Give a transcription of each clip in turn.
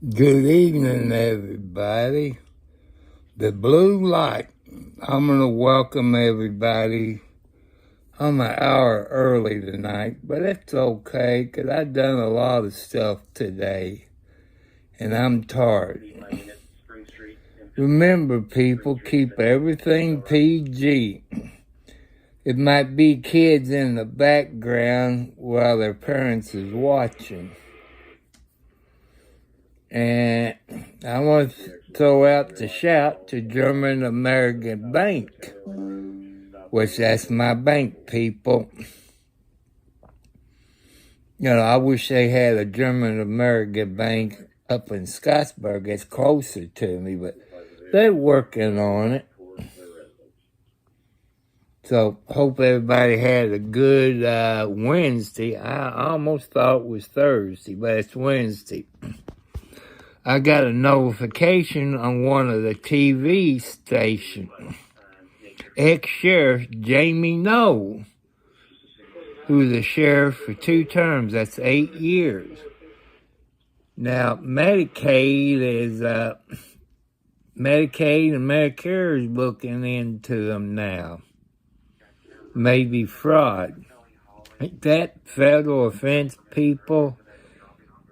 Good evening, everybody. The blue light. I'm going to welcome everybody. I'm an hour early tonight, but it's okay because I've done a lot of stuff today and I'm tired. Remember, people, keep everything PG. It might be kids in the background while their parents is watching. And I want to throw out the shout to German American Bank, which that's my bank, people. You know, I wish they had a German American Bank up in Scottsburg. It's closer to me, but they're working on it. So, hope everybody had a good Wednesday. I almost thought it was Thursday, but it's Wednesday. I got a notification on one of the TV stations. Ex-sheriff Jamie Knoll, who's a sheriff for 2 terms. That's 8 years. Now, Medicaid and Medicare is looking into them now. Maybe fraud. Ain't that federal offense, people?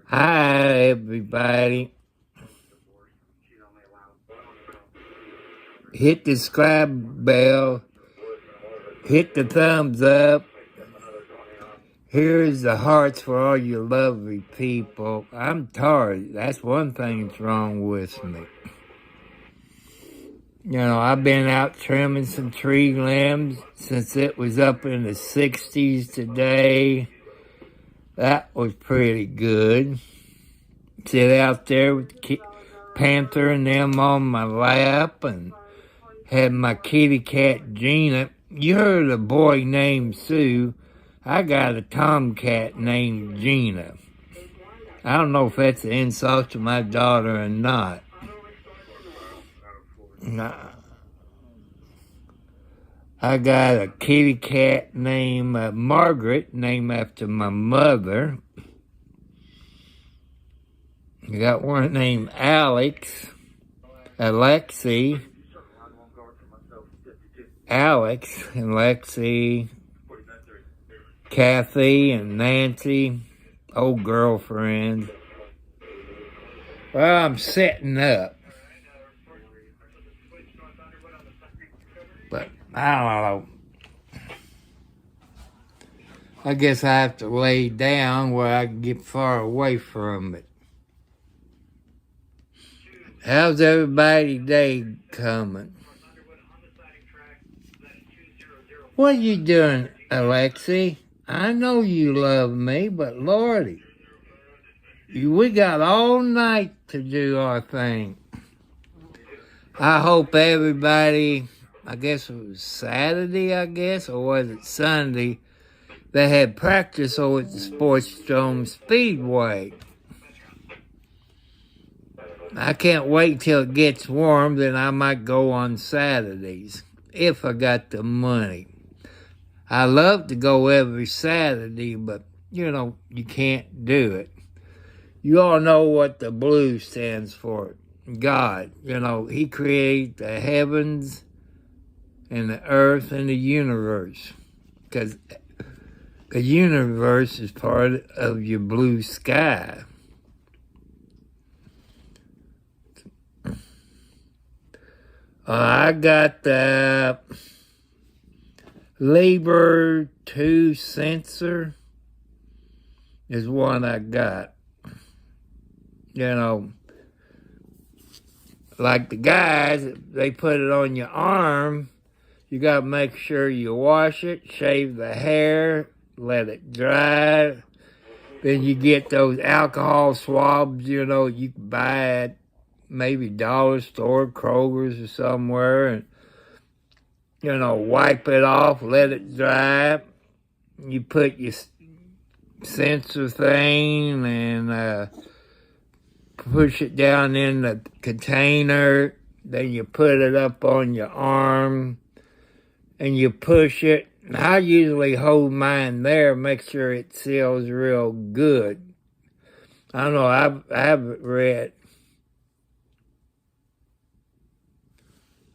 Hi, everybody. Hit the subscribe bell. Hit the thumbs up. Here's the hearts for all you lovely people. I'm tired. That's one thing that's wrong with me. You know, I've been out trimming some tree limbs since it was up in the 60s today. That was pretty good. Sit out there with Panther and them on my lap and had my kitty cat Gina. You heard a boy named Sue. I got a tomcat named Gina. I don't know if that's an insult to my daughter or not. I got a kitty cat named Margaret, named after my mother. I got one named Alexi, Alex and Lexi, Kathy and Nancy, old girlfriend. Well, I'm setting up. But I don't know. I guess I have to lay down where I can get far away from it. How's everybody's day coming? What are you doing, Alexi? I know you love me, but Lordy, we got all night to do our thing. I hope everybody, I guess it was Saturday, or was it Sunday, they had practice over at the Sportsdrome Speedway. I can't wait till it gets warm, then I might go on Saturdays, if I got the money. I love to go every Saturday, but, you know, you can't do it. You all know what the blue stands for. God. You know, he created the heavens and the earth and the universe. Because the universe is part of your blue sky. I got the Libre 2 sensor is one I got. You know, like the guys, they put it on your arm. You got to make sure you wash it, shave the hair, let it dry. Then you get those alcohol swabs, you know, you can buy at maybe dollar store, Kroger's or somewhere, and you know, wipe it off, let it dry. You put your sensor thing and push it down in the container. Then you put it up on your arm and you push it. I usually hold mine there, make sure it seals real good. I don't know, I haven't read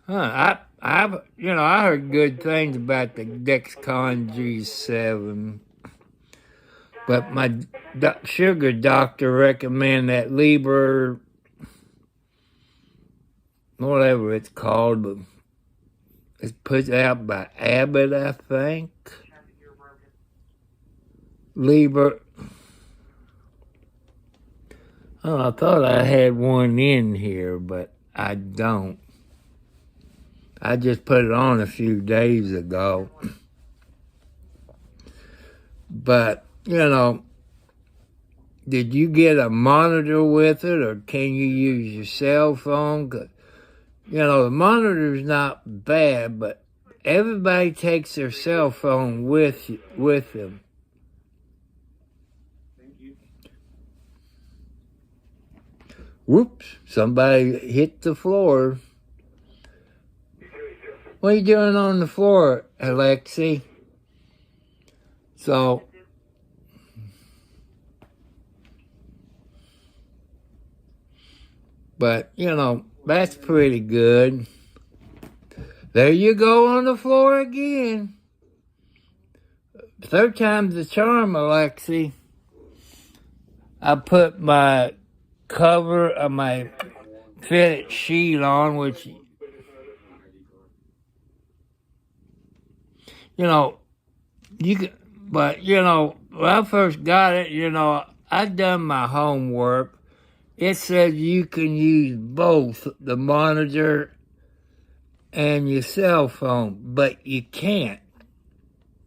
I heard good things about the Dexcon G7, but my sugar doctor recommended that Libre, whatever it's called, but it's put out by Abbott, I think. Libre. Oh, I thought I had one in here, but I don't. I just put it on a few days ago. But, did you get a monitor with it, or can you use your cell phone? 'Cause, the monitor's not bad, but everybody takes their cell phone with them. Whoops, somebody hit the floor. What are you doing on the floor, Alexi? So, but, that's pretty good. There you go on the floor again. Third time's the charm, Alexi. I put my cover of my fitted sheet on, which, you can, but, when I first got it, I done my homework. It says you can use both the monitor and your cell phone, but you can't.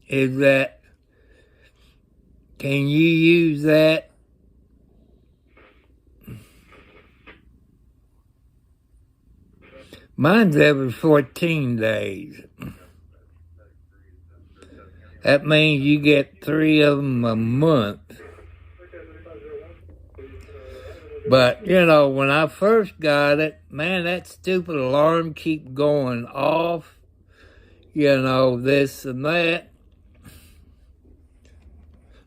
Can you use that? Mine's every 14 days. That means you get 3 of them a month. But, when I first got it, man, that stupid alarm keep going off. This and that.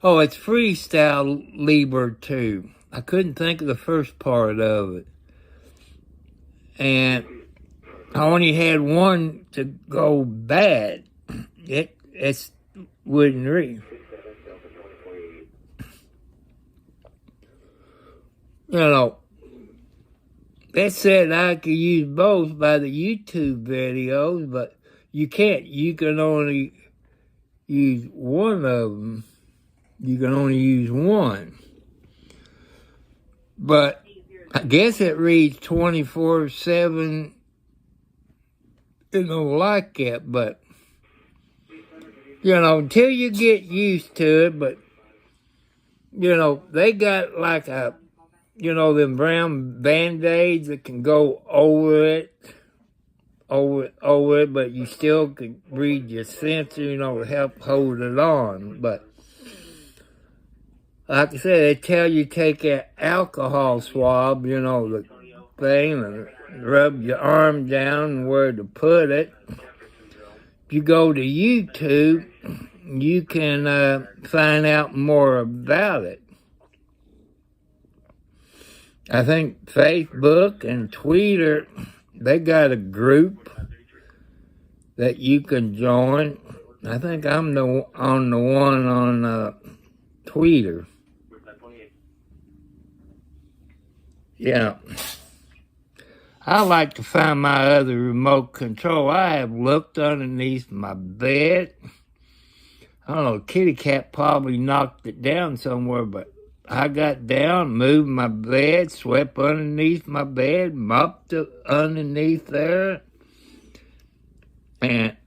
Oh, it's Freestyle Libre 2. I couldn't think of the first part of it. And I only had one to go bad. It wouldn't read. They said I could use both by the YouTube videos, but you can't. You can only use one of them. You can only use one. But I guess it reads 24/7. It don't like it, but, until you get used to it, but, they got like them brown Band-Aids that can go over it, but you still can read your sensor, to help hold it on. But, like I said, they tell you take an alcohol swab, the thing, and rub your arm down where to put it. If you go to YouTube, you can find out more about it. I think Facebook and Twitter, they got a group that you can join. I think I'm on the one on Twitter. Yeah. I like to find my other remote control. I have looked underneath my bed. I don't know, kitty cat probably knocked it down somewhere, but I got down, moved my bed, swept underneath my bed, mopped it underneath there, and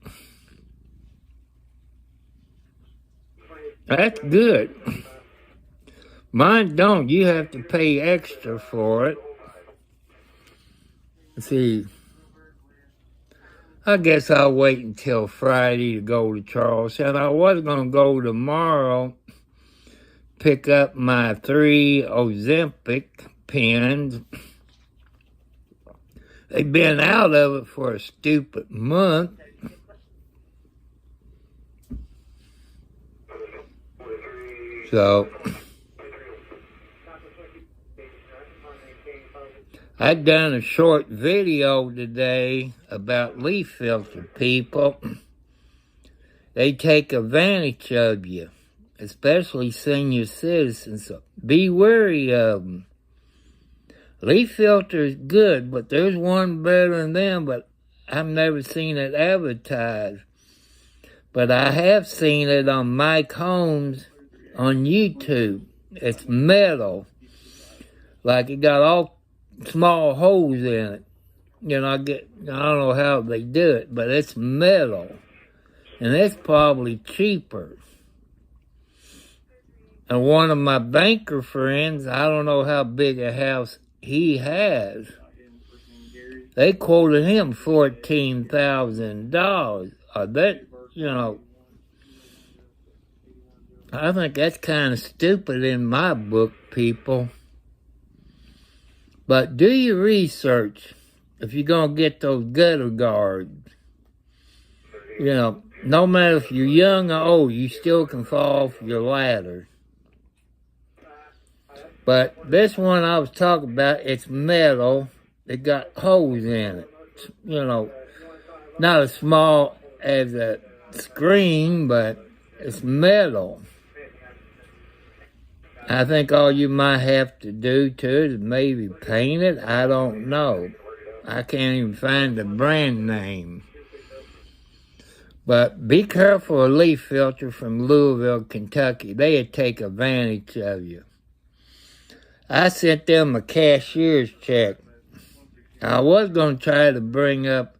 that's good. Mine don't. You have to pay extra for it. Let's see. I guess I'll wait until Friday to go to Charleston. I was going to go tomorrow, pick up my 3 Ozempic pens. They've been out of it for a stupid month. So, I done a short video today about leaf filter people. They take advantage of you, especially senior citizens. So be wary of them. Leaf filter is good, but there's one better than them, but I've never seen it advertised. But I have seen it on Mike Holmes on YouTube. It's metal. Like it got all small holes in it. You know, I don't know how they do it, but it's metal. And it's probably cheaper. And one of my banker friends, I don't know how big a house he has, they quoted him $14,000. That, you know, I think that's kind of stupid in my book, people. But do your research if you're going to get those gutter guards. You know, no matter if you're young or old, you still can fall off your ladder. But this one I was talking about, it's metal. It got holes in it. You know, not as small as a screen, but it's metal. I think all you might have to do to it is maybe paint it. I don't know. I can't even find the brand name. But be careful of leaf filter from Louisville, Kentucky. They'd take advantage of you. I sent them a cashier's check. I was going to try to bring up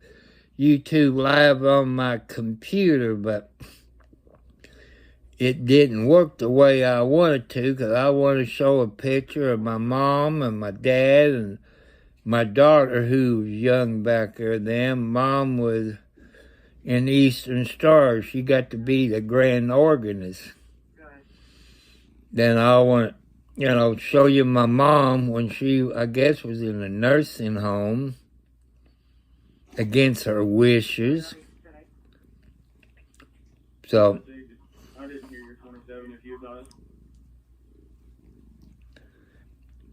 YouTube Live on my computer, but it didn't work the way I wanted to, because I want to show a picture of my mom and my dad and my daughter, who was young back there then. Mom was in Eastern Star. She got to be the grand organist. Then I want to, you know, show you my mom when she, I guess, was in a nursing home against her wishes. So,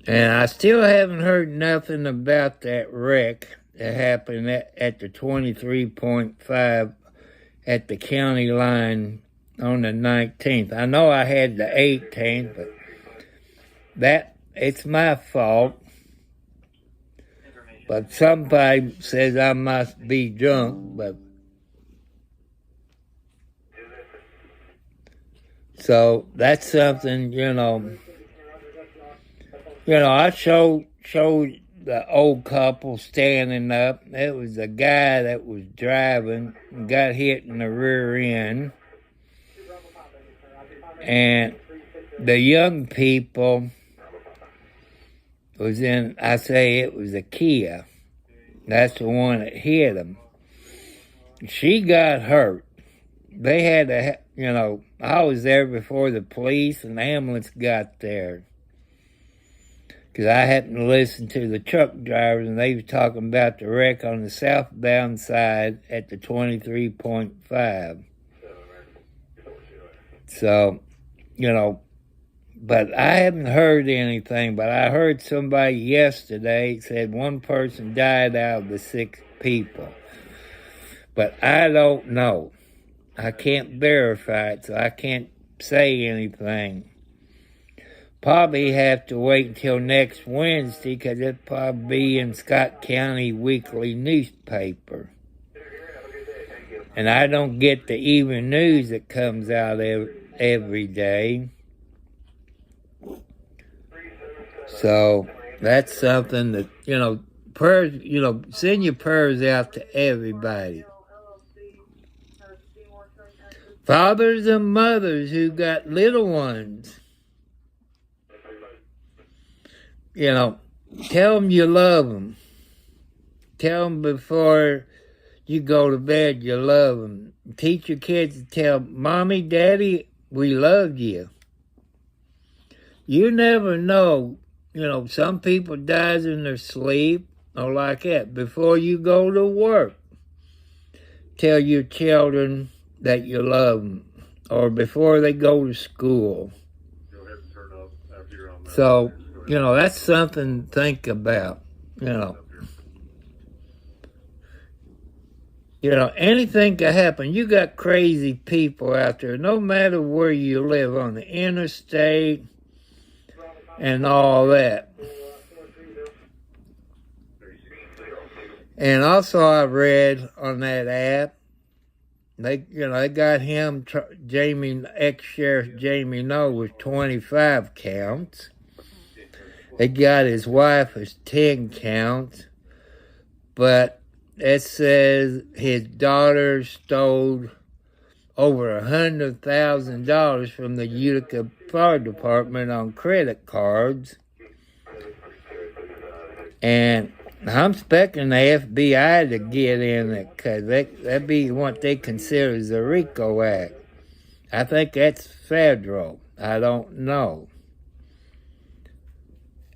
and I still haven't heard nothing about that wreck that happened at the 23.5 at the county line on the 19th. I know I had the 18th, but it's my fault. But somebody says I must be drunk, but so that's something, you know. You know, I showed the old couple standing up. It was a guy that was driving and got hit in the rear end. And the young people was in, I say it was a Kia. That's the one that hit him. She got hurt. They had to, you know, I was there before the police and the ambulance got there. Because I happened to listen to the truck drivers, and they were talking about the wreck on the southbound side at the 23.5. So, you know, but I haven't heard anything, but I heard somebody yesterday said one person died out of the 6 people. But I don't know. I can't verify it, so I can't say anything. Probably have to wait until next Wednesday, because it'll probably be in Scott County Weekly newspaper. And I don't get the even news that comes out every day. So that's something that, you know, prayers, you know, send your prayers out to everybody. Fathers and mothers who got little ones. You know, tell them you love them. Tell them before you go to bed you love them. Teach your kids to tell Mommy, Daddy, we love you. You never know. You know, some people dies in their sleep or like that. Before you go to work, tell your children that you love them. Or before they go to school. So, That's something to think about. You know, anything can happen. You got crazy people out there, no matter where you live on the interstate and all that. And also, I read on that app, they got him, ex-sheriff Jamie Noel, with 25 counts. They got his wife as 10 counts, but it says his daughter stole over $100,000 from the Utica Fire Department on credit cards. And I'm expecting the FBI to get in it, because that'd be what they consider as a RICO Act. I think that's federal. I don't know.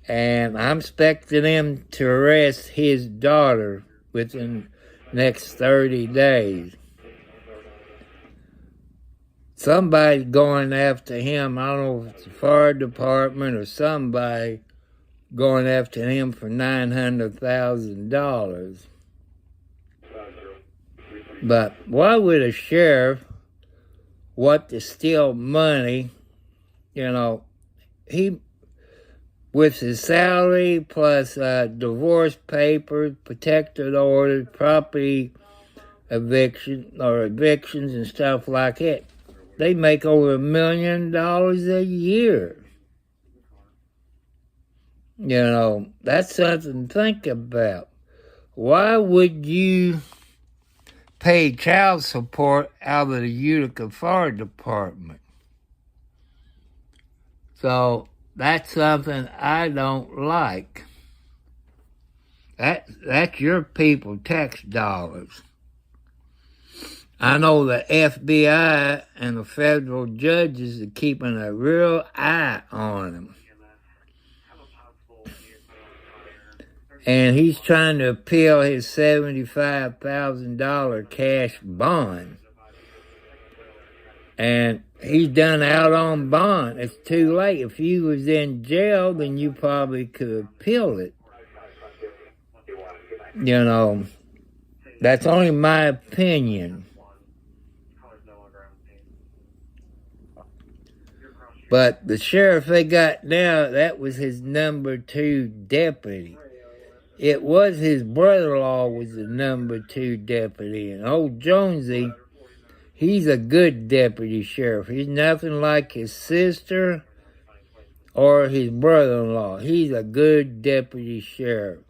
And I'm expecting them to arrest his daughter within the next 30 days. Somebody's going after him. I don't know if it's the fire department or somebody going after him for $900,000. But why would a sheriff want to steal money? He, with his salary plus divorce papers, protected orders, property evictions and stuff like that, they make over $1 million a year. That's something to think about. Why would you pay child support out of the Utica Fire Department? So that's something I don't like. That's your people tax dollars. I know the FBI and the federal judges are keeping a real eye on him. And he's trying to appeal his $75,000 cash bond. And he's done out on bond. It's too late. If he was in jail, then you probably could appeal it. That's only my opinion. But the sheriff they got now, that was his number 2 deputy. It was his brother-in-law was the number 2 deputy. And old Jonesy, he's a good deputy sheriff. He's nothing like his sister or his brother-in-law. He's a good deputy sheriff.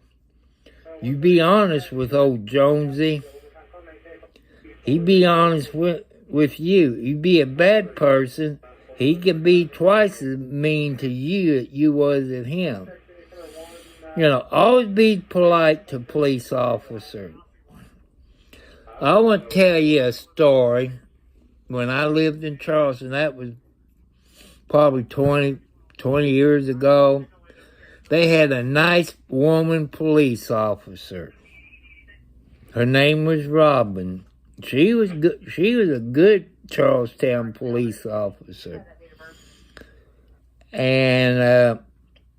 You be honest with old Jonesy. He be honest with you. You be a bad person, he can be twice as mean to you as you was at him. Always be polite to police officers. I want to tell you a story. When I lived in Charleston, that was probably 20 years ago, they had a nice woman police officer. Her name was Robin. She was good. She was a good Charlestown police officer. And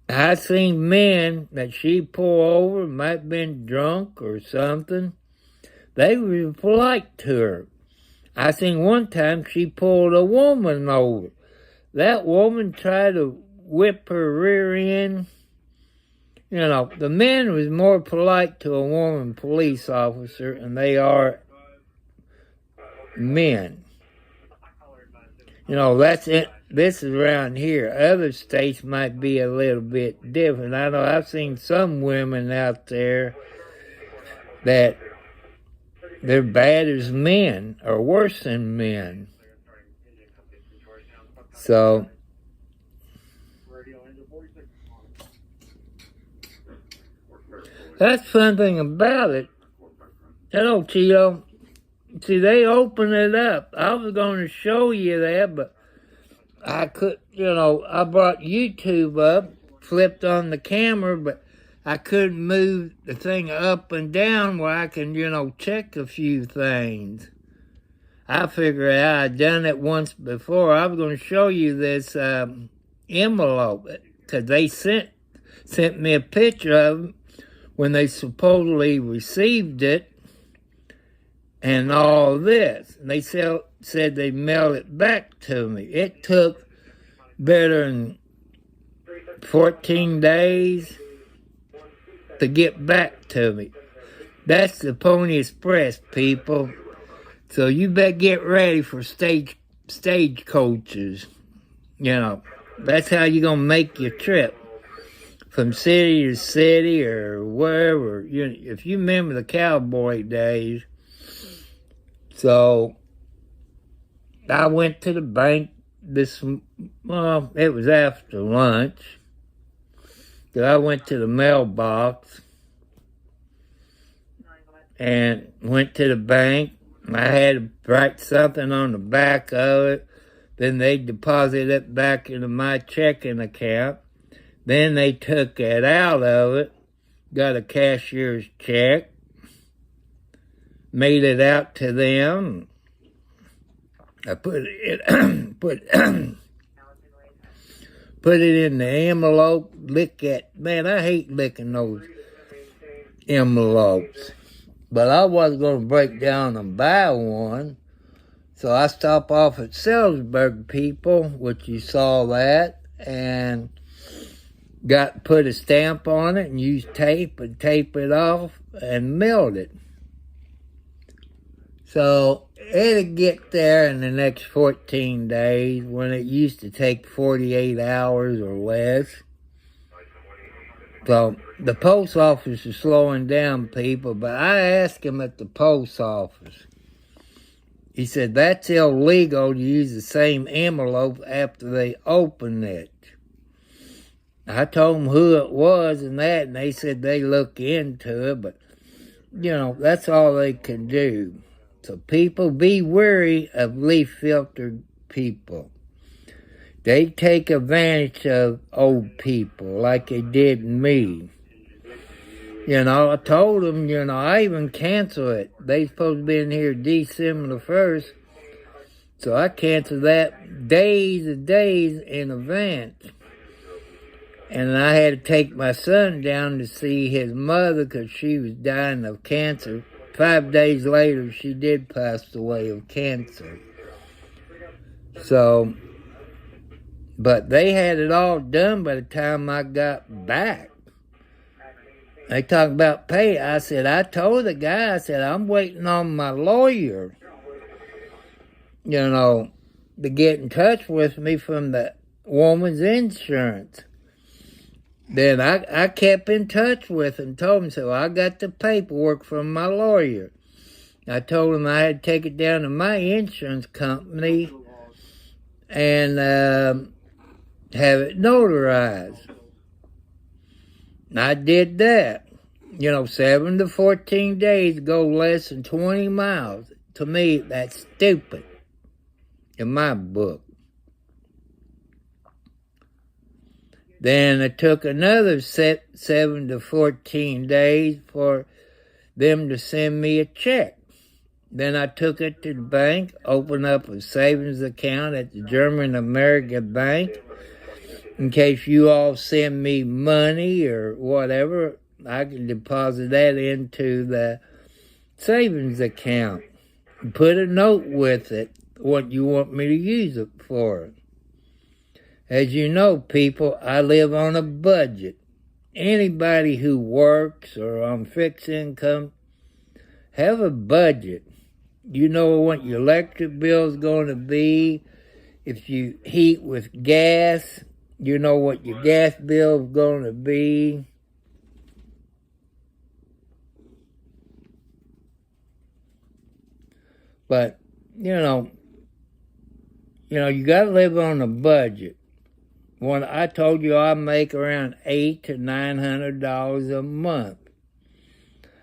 I seen men that she pulled over, might have been drunk or something. They were polite to her. I seen one time she pulled a woman over. That woman tried to whip her rear end. The men was more polite to a woman police officer than they are men. That's it. This is around here. Other states might be a little bit different. I know I've seen some women out there that they're bad as men or worse than men. So that's something about it. Tito. See, they open it up. I was going to show you that, but I could, I brought YouTube up, flipped on the camera, but I couldn't move the thing up and down where I can, check a few things. I figured out I'd done it once before. I was going to show you this envelope, because they sent sent me a picture of it when they supposedly received it and all this. And they said they mailed it back to me. It took better than 14 days to get back to me. That's the Pony Express, people. So you better get ready for stagecoaches. You know, that's how you're going to make your trip from city to city or wherever. If you remember the cowboy days. So I went to the bank it was after lunch. So I went to the mailbox and went to the bank. I had to write something on the back of it. Then they deposited it back into my checking account. Then they took it out of it, got a cashier's check, made it out to them. I put it in the envelope. Man, I hate licking those envelopes. But I wasn't going to break down and buy one. So I stopped off at Salzburg, people, which you saw that, and put a stamp on it and used tape and tape it off and mailed it. So it'll get there in the next 14 days when it used to take 48 hours or less. So the post office is slowing down, people, but I asked him at the post office. He said that's illegal to use the same envelope after they open it. I told them who it was and they said they look into it, but, that's all they can do. So people, be wary of leaf filter people. They take advantage of old people like they did me. I told them, I even canceled it. They supposed to be in here December the 1st. So I canceled that days in advance. And I had to take my son down to see his mother because she was dying of cancer. 5 days later, she did pass away of cancer. So, but they had it all done by the time I got back. They talk about pay. I told the guy, I'm waiting on my lawyer, to get in touch with me from the woman's insurance. Then I kept in touch with him, told him, so I got the paperwork from my lawyer. I told him I had to take it down to my insurance company and have it notarized. I did that. 7 to 14 days go less than 20 miles. To me, that's stupid in my book. Then it took another 7 to 14 days for them to send me a check. Then I took it to the bank, opened up a savings account at the German American Bank. In case you all send me money or whatever, I can deposit that into the savings account. Put a note with it, what you want me to use it for. As you know, people, I live on a budget. Anybody who works or on fixed income, have a budget. You know what your electric bill is going to be. If you heat with gas, you know what your gas bill is going to be. But, you got to live on a budget. When I told you I make around $800 to $900 a month.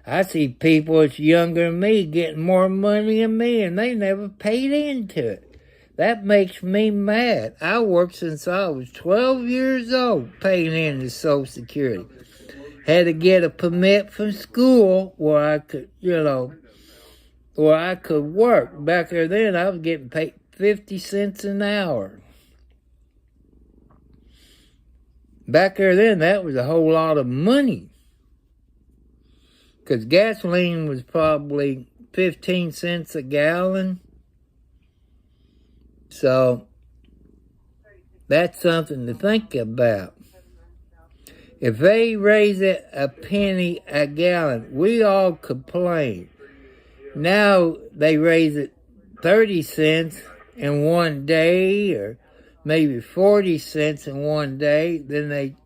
I see people that's younger than me getting more money than me, and they never paid into it. That makes me mad. I worked since I was 12 years old paying into Social Security. Had to get a permit from school where I could, where I could work. Back there then, I was getting paid 50 cents an hour. back there then, that was a whole lot of money. Because gasoline was probably 15 cents a gallon. So, that's something to think about. If they raise it a penny a gallon, we all complain. Now they raise it 30 cents in one day, or maybe 40 cents in one day. Then they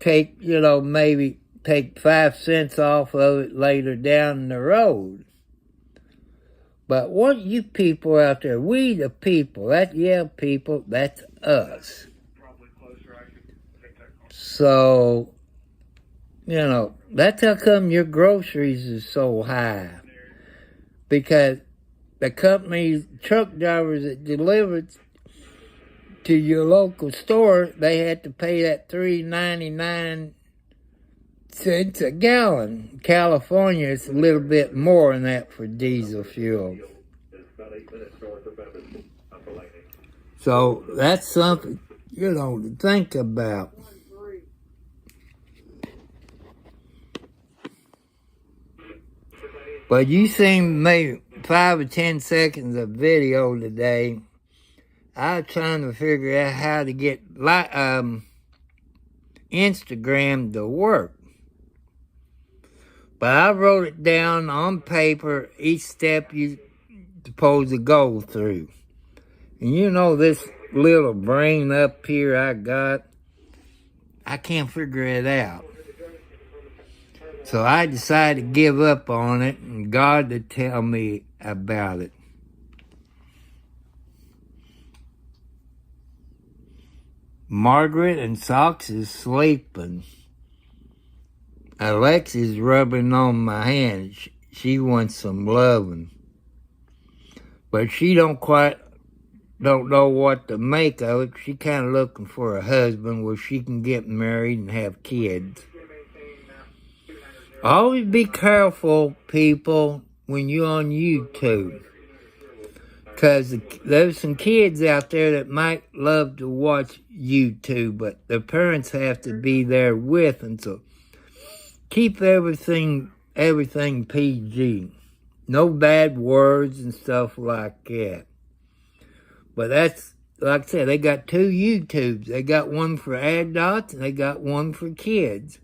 take, maybe take 5 cents off of it later down the road. But what you people out there, we the people, people, that's us. So, that's how come your groceries is so high. Because the companies, truck drivers that delivered to your local store, they had to pay that $3.99 a gallon. California, it's a little bit more than that for diesel fuel. So that's something, to think about. But you seen maybe 5 or 10 seconds of video today. I was trying to figure out how to get Instagram to work. But I wrote it down on paper, each step you're supposed to go through. And this little brain up here I got, I can't figure it out. So I decided to give up on it and God to tell me about it. Margaret and Socks is sleeping. Alexa's rubbing on my hand. She wants some loving. But she don't know what to make of it. She kind of looking for a husband where she can get married and have kids. Always be careful, people, when you're on YouTube. Because there's some kids out there that might love to watch YouTube, but their parents have to be there with them. So keep everything PG. No bad words and stuff like that. But that's, like I said, they got 2 YouTubes. They got one for adults and they got one for kids.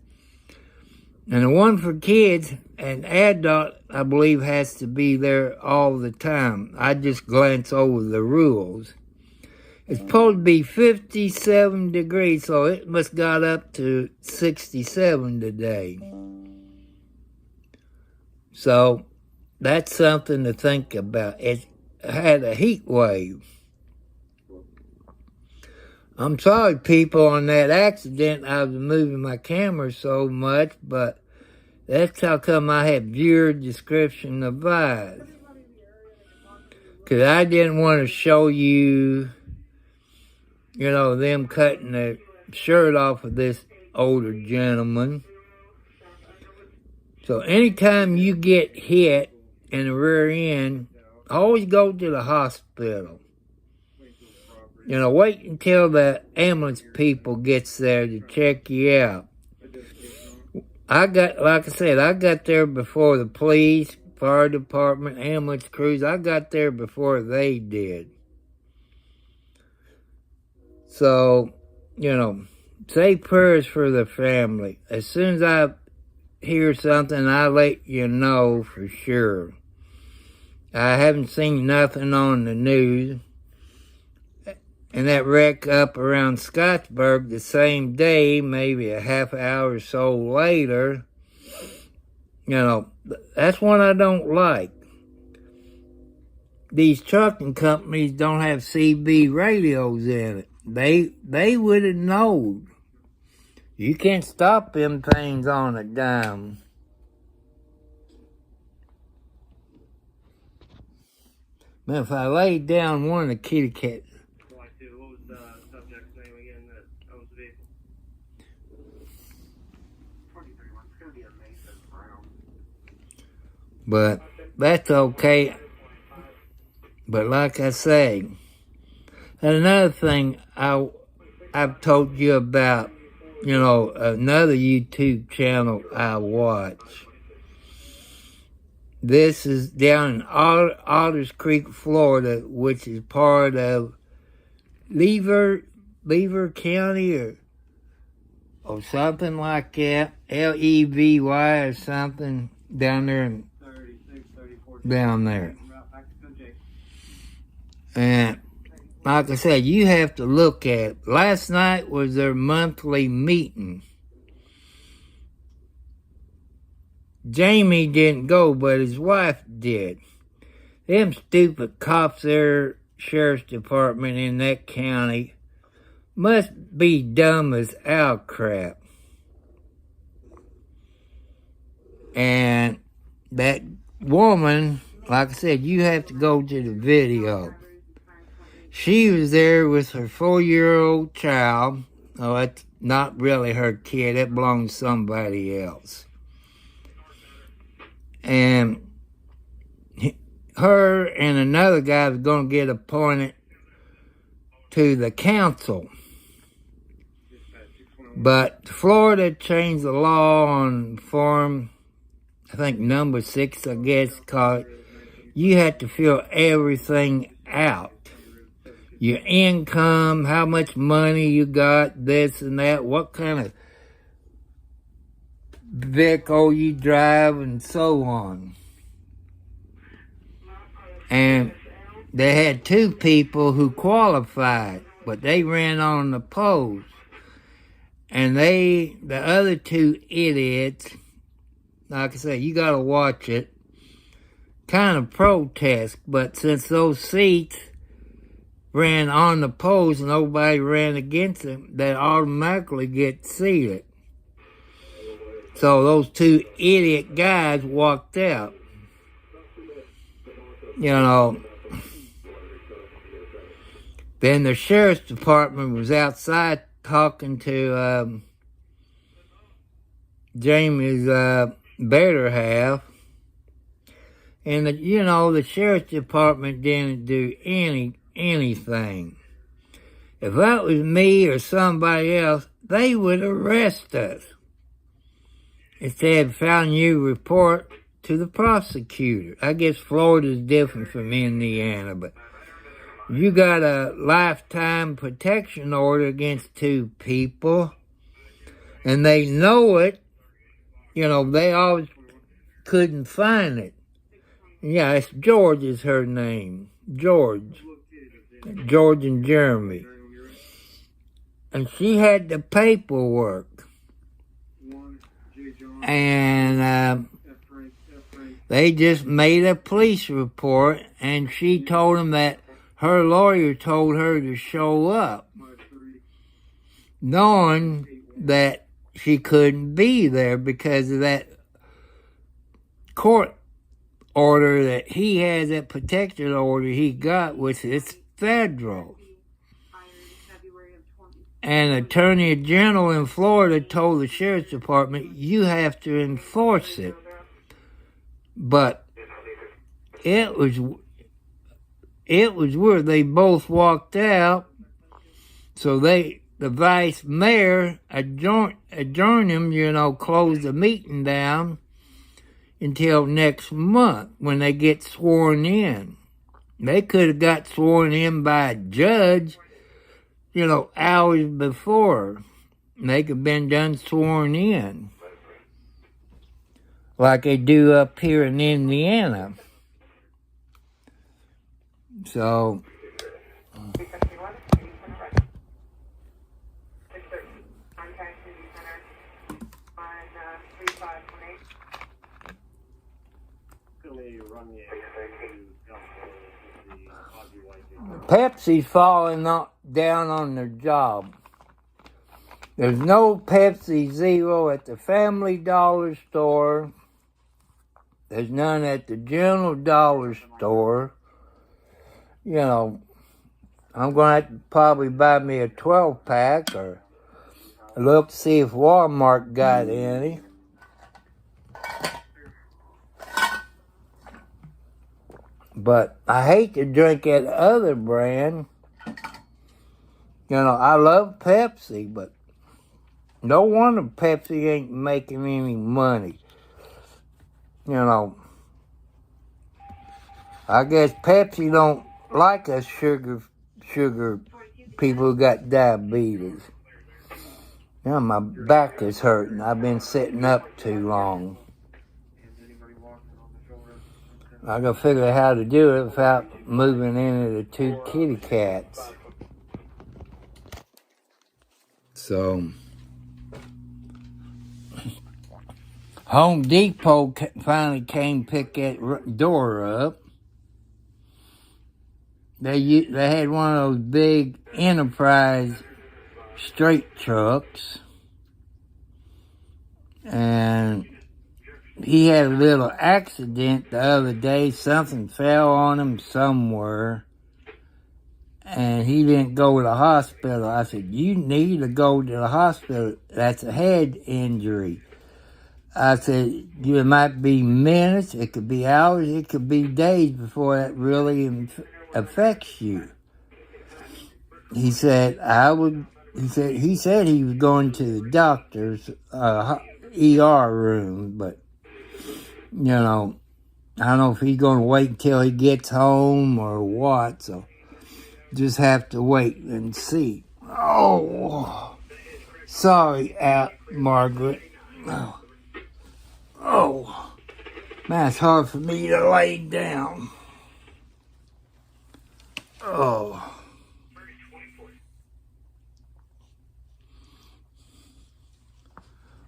And the one for kids and adult, I believe, has to be there all the time. I just glance over the rules. It's supposed to be 57 degrees, so it must got up to 67 today. So that's something to think about. It had a heat wave. I'm sorry, people, on that accident. I was moving my camera so much, but that's how come I had viewer description advised. Because I didn't want to show you, them cutting the shirt off of this older gentleman. So anytime you get hit in the rear end, always go to the hospital. Wait until the ambulance people gets there to check you out. Like I said, I got there before the police, fire department, ambulance crews. I got there before they did. So, say prayers for the family. As soon as I hear something, I'll let you know for sure. I haven't seen nothing on the news. And that wreck up around Scottsburg the same day, maybe a half hour or so later, that's one I don't like. These trucking companies don't have CB radios in it. They would have known. You can't stop them things on a dime. Man, if I laid down one of the kitty cats. What was the subject's name again that owns the vehicle? 23-1. It's going to be a Mason Brown. But that's okay. But like I say, and another thing I've told you about another YouTube channel I watch. This is down in Otters Creek, Florida, which is part of Lever County or something like that. Levy or something down there. Down there. And like I said, you have to look at it. Last night was their monthly meeting. Jamie didn't go, but his wife did. Them stupid cops there, sheriff's department in that county, must be dumb as owl crap. And that woman, like I said, you have to go to the video. She was there with her 4-year-old child. Oh, that's not really her kid. That belongs to somebody else. And her and another guy was going to get appointed to the council. But Florida changed the law on form, I think number 6, I guess, called. You have to fill everything out. Your income, how much money you got, this and that, what kind of vehicle you drive, and so on. And they had 2 people who qualified, but they ran on the polls. And the other 2 idiots, like I said, you gotta watch it, kind of protest, but since those seats ran on the polls and nobody ran against them, they automatically get seated. So those 2 idiot guys walked out. Then the sheriff's department was outside talking to Jamie's better half. And, the sheriff's department didn't do anything. If that was me or somebody else, they would arrest us. Instead, found you report to the prosecutor. I guess Florida's different from Indiana, but you got a lifetime protection order against 2 people, and they know it. They always couldn't find it. Yeah, it's George is her name. George and Jeremy. And she had the paperwork. And they just made a police report, and she told them that her lawyer told her to show up, knowing that she couldn't be there because of that court order that he has, that protective order he got, which is federal. And Attorney General in Florida told the Sheriff's Department, you have to enforce it. But it was where they both walked out, so the vice mayor adjourned him, closed the meeting down until next month when they get sworn in. They could have got sworn in by a judge, hours before. They could have been done sworn in, like they do up here in Indiana. So, Pepsi's falling down on their job. There's no Pepsi Zero at the Family Dollar store. There's none at the General Dollar store. I'm going to have to probably buy me a 12-pack or look to see if Walmart got any. But I hate to drink that other brand. I love Pepsi, but No wonder Pepsi ain't making any money. You know, I guess Pepsi don't like us sugar people who got diabetes. Now my back is hurting. I've been sitting up too long. I gotta figure out how to do it without moving into the 2 kitty cats. So, Home Depot finally came pick that door up. They had one of those big Enterprise straight trucks, and he had a little accident the other day. Something fell on him somewhere, and he didn't go to the hospital. I said, you need to go to the hospital. That's a head injury. I said, it might be minutes, it could be hours, it could be days before that really affects you. He said, he said he was going to the doctor's ER room, but, you know, I don't know if he's going to wait until he gets home or what, so just have to wait and see. Oh, sorry, Margaret. Oh, man, it's hard for me to lay down. Oh.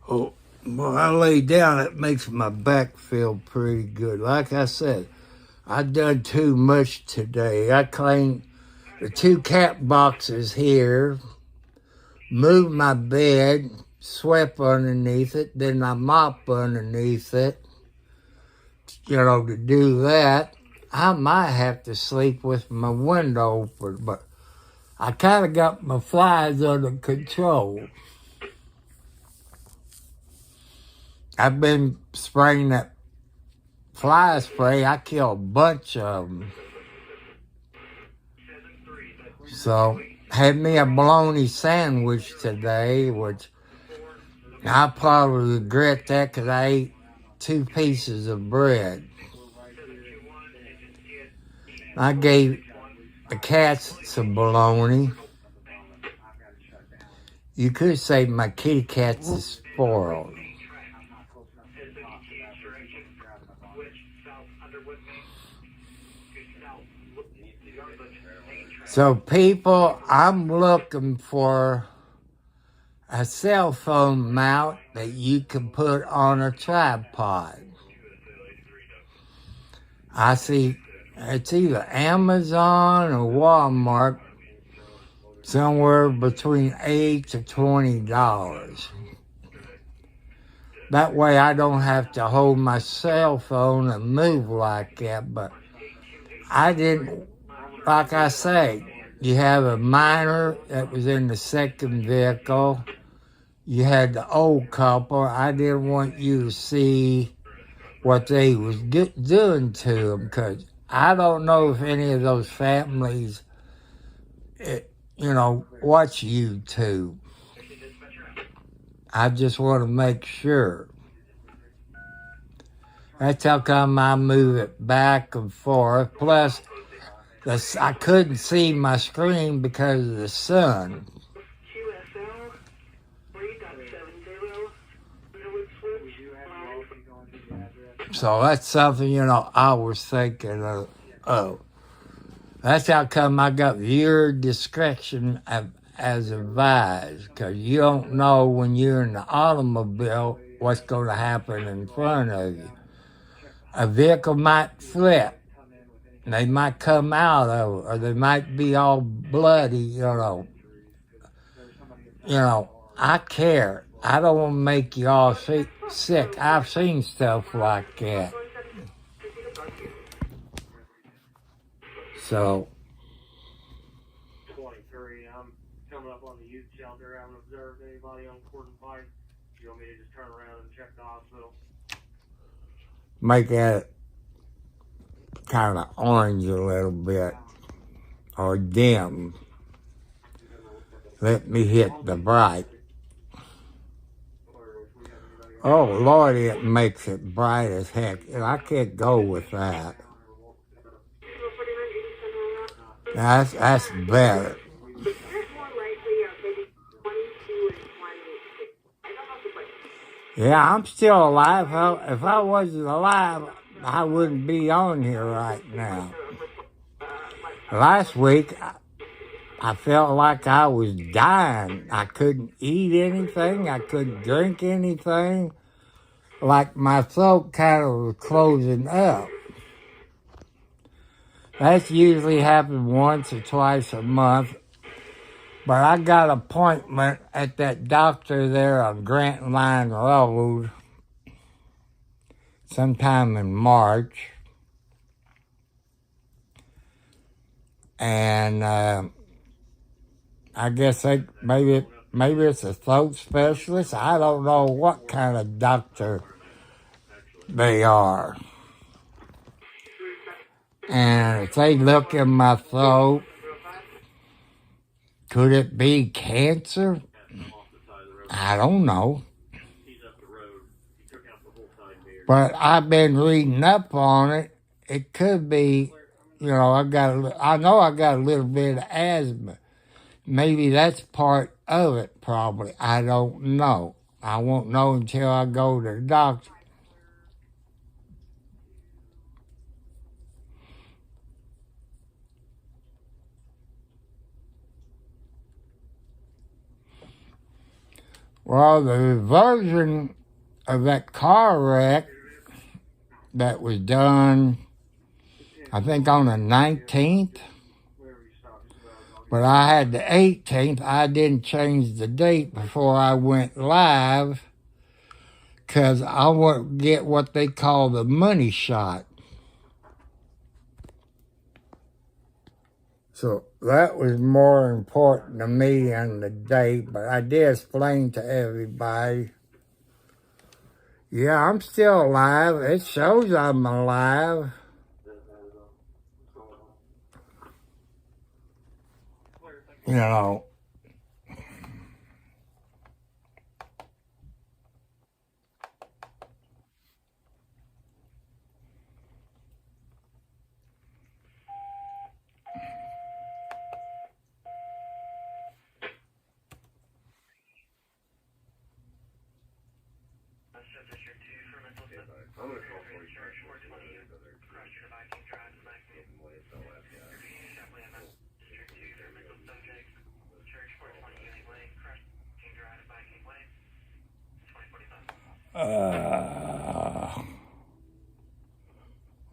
Oh, when I lay down, it makes my back feel pretty good. Like I said, I done too much today. I cleaned the 2 cat boxes here, moved my bed, swept underneath it, then I mopped underneath it. You know, to do that, I might have to sleep with my window open, but I kind of got my flies under control. I've been spraying that fly spray. I killed a bunch of them. So, had me a bologna sandwich today, which I probably regret that because I ate 2 pieces of bread. I gave the cats some bologna. You could say my kitty cats is spoiled. So people, I'm looking for a cell phone mount that you can put on a tripod. I see it's either Amazon or Walmart, somewhere between $8 to $20. That way I don't have to hold my cell phone and move like that, but I didn't, like I say, you have a minor that was in the second vehicle. You had the old couple. I didn't want you to see what they was doing to them, because I don't know if any of those families, watch YouTube. I just want to make sure. That's how come I move it back and forth. Plus, I couldn't see my screen because of the sun. So that's something, I was thinking of. Oh, that's how come I got viewer discretion as advised, because you don't know when you're in the automobile what's going to happen in front of you. A vehicle might flip. They might come out of it, or they might be all bloody, I care. I don't want to make you all sick. I've seen stuff like that. So. 23, I'm coming up on the youth shelter. I haven't observed anybody on Cordon Pike. You want me to just turn around and check the hospital? Make that kind of orange a little bit, or dim. Let me hit the bright. Oh, Lord, it makes it bright as heck. I can't go with that. That's better. Yeah, I'm still alive. If I wasn't alive, I wouldn't be on here right now. Last week, I felt like I was dying. I couldn't eat anything. I couldn't drink anything. Like my throat kind of was closing up. That's usually happened once or twice a month. But I got an appointment at that doctor there on Grant Line Road sometime in March. And I guess maybe it's a throat specialist. I don't know what kind of doctor they are. And if they look in my throat, could it be cancer? I don't know. But I've been reading up on it. It could be, I know I got a little bit of asthma. Maybe that's part of it, probably. I don't know. I won't know until I go to the doctor. Well, the version of that car wreck that was done, I think on the 19th, but I had the 18th. I didn't change the date before I went live because I want to get what they call the money shot. So that was more important to me than the date, but I did explain to everybody. Yeah, I'm still alive. It shows I'm alive. You know.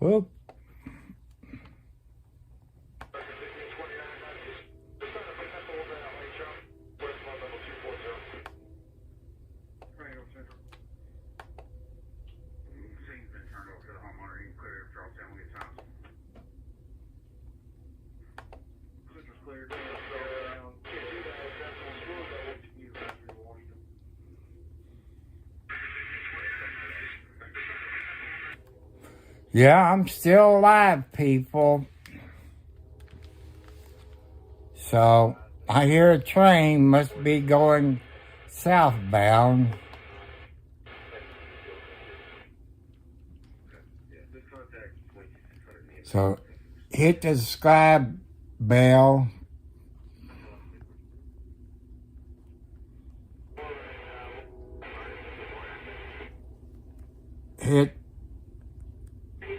Whoop. Yeah, I'm still alive, people. So, I hear a train must be going southbound. So, hit the subscribe bell. Hit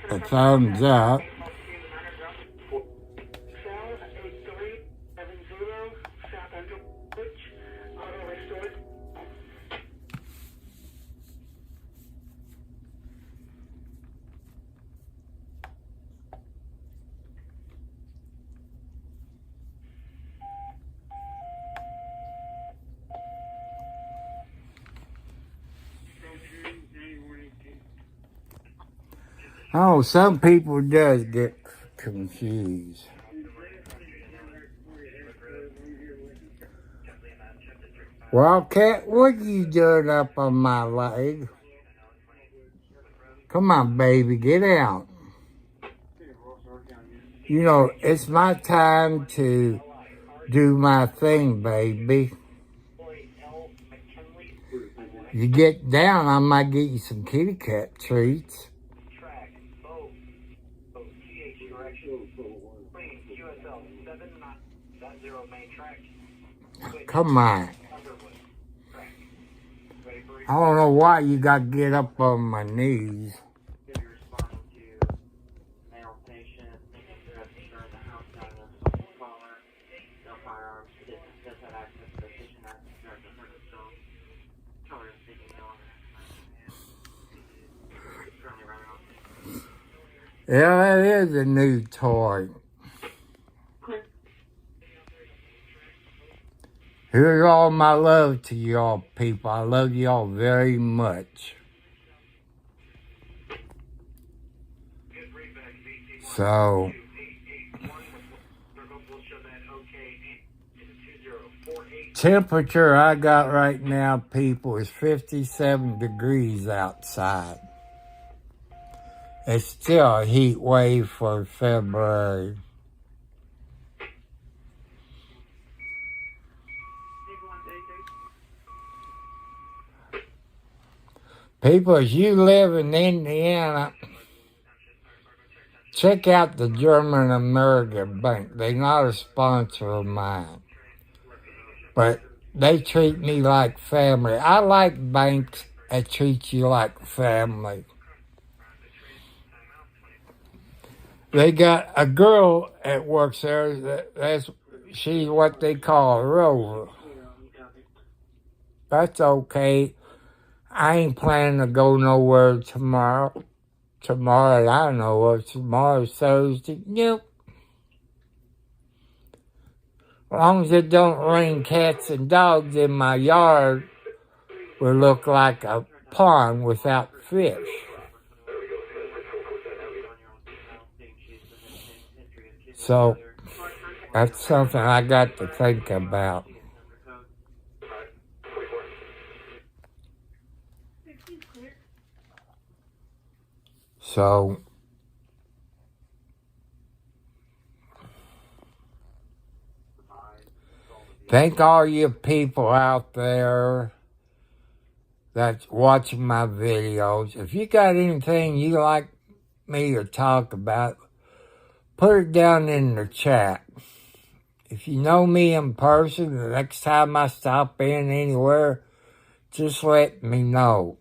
the thumbs up. Oh, some people does get confused. Well, Cat, what are you doing up on my leg? Come on, baby, get out. You know, it's my time to do my thing, baby. You get down, I might get you some kitty cat treats. Track O-T-H direction. Clean QSL 790 main track. Come on. Underwood. Track. Ready for I don't know why you got to get up on my knees. If you're responding to male patient, register in the house down a caller, no firearms, does have access to the patient access director for themselves. Color is speaking no other currently running on. Yeah, that is a new toy. Here's all my love to y'all people. I love y'all very much. So, temperature I got right now, people, is 57 degrees outside. It's still a heat wave for February. People, as you live in Indiana, check out the German American Bank. They're not a sponsor of mine, but they treat me like family. I like banks that treat you like family. They got a girl that works there. She's what they call a rover. That's okay. I ain't planning to go nowhere tomorrow. Tomorrow, I don't know what tomorrow's Thursday. Nope. As long as it don't rain cats and dogs in my yard, will look like a pond without fish. So, that's something I got to think about. So, thank all you people out there that's watching my videos. If you got anything you like me to talk about, put it down in the chat. If you know me in person, the next time I stop in anywhere, just let me know.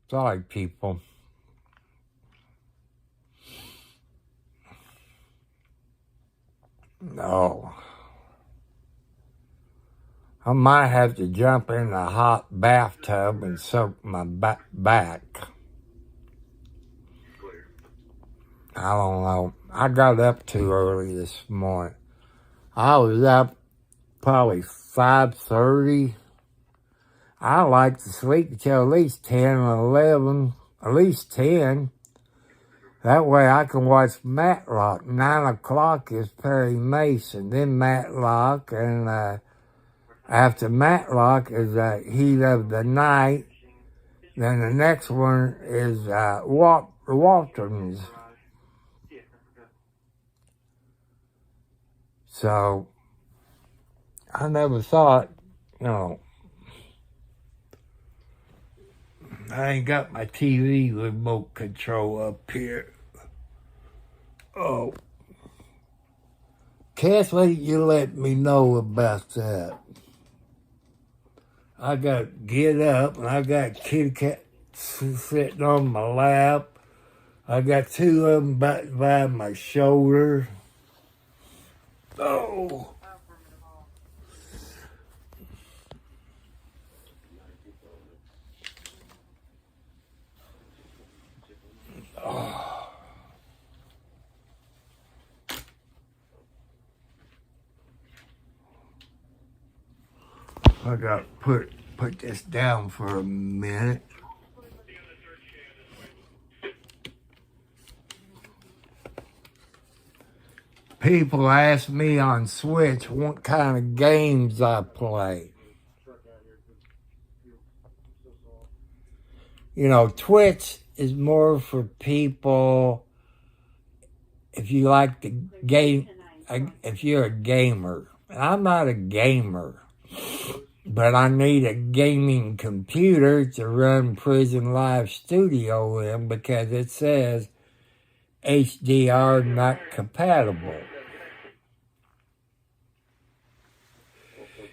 Sorry, people. No. I might have to jump in a hot bathtub and soak my back. I don't know. I got up too early this morning. I was up probably 5:30. I like to sleep until at least 10 or 11, at least 10. That way I can watch Matlock. 9 o'clock is Perry Mason, then Matlock, and after Matlock is Heat of the Night. Then the next one is Waltons. So, I never thought, I ain't got my TV remote control up here. Oh. Cass, why didn't you let me know about that? I got to get up, and I got kitty cat sitting on my lap. I got 2 of them by my shoulder. Oh. Oh. I got to put this down for a minute. People ask me on Switch what kind of games I play. Twitch is more for people if you like the game, if you're a gamer. I'm not a gamer, but I need a gaming computer to run Prison Live Studio in because it says HDR not compatible.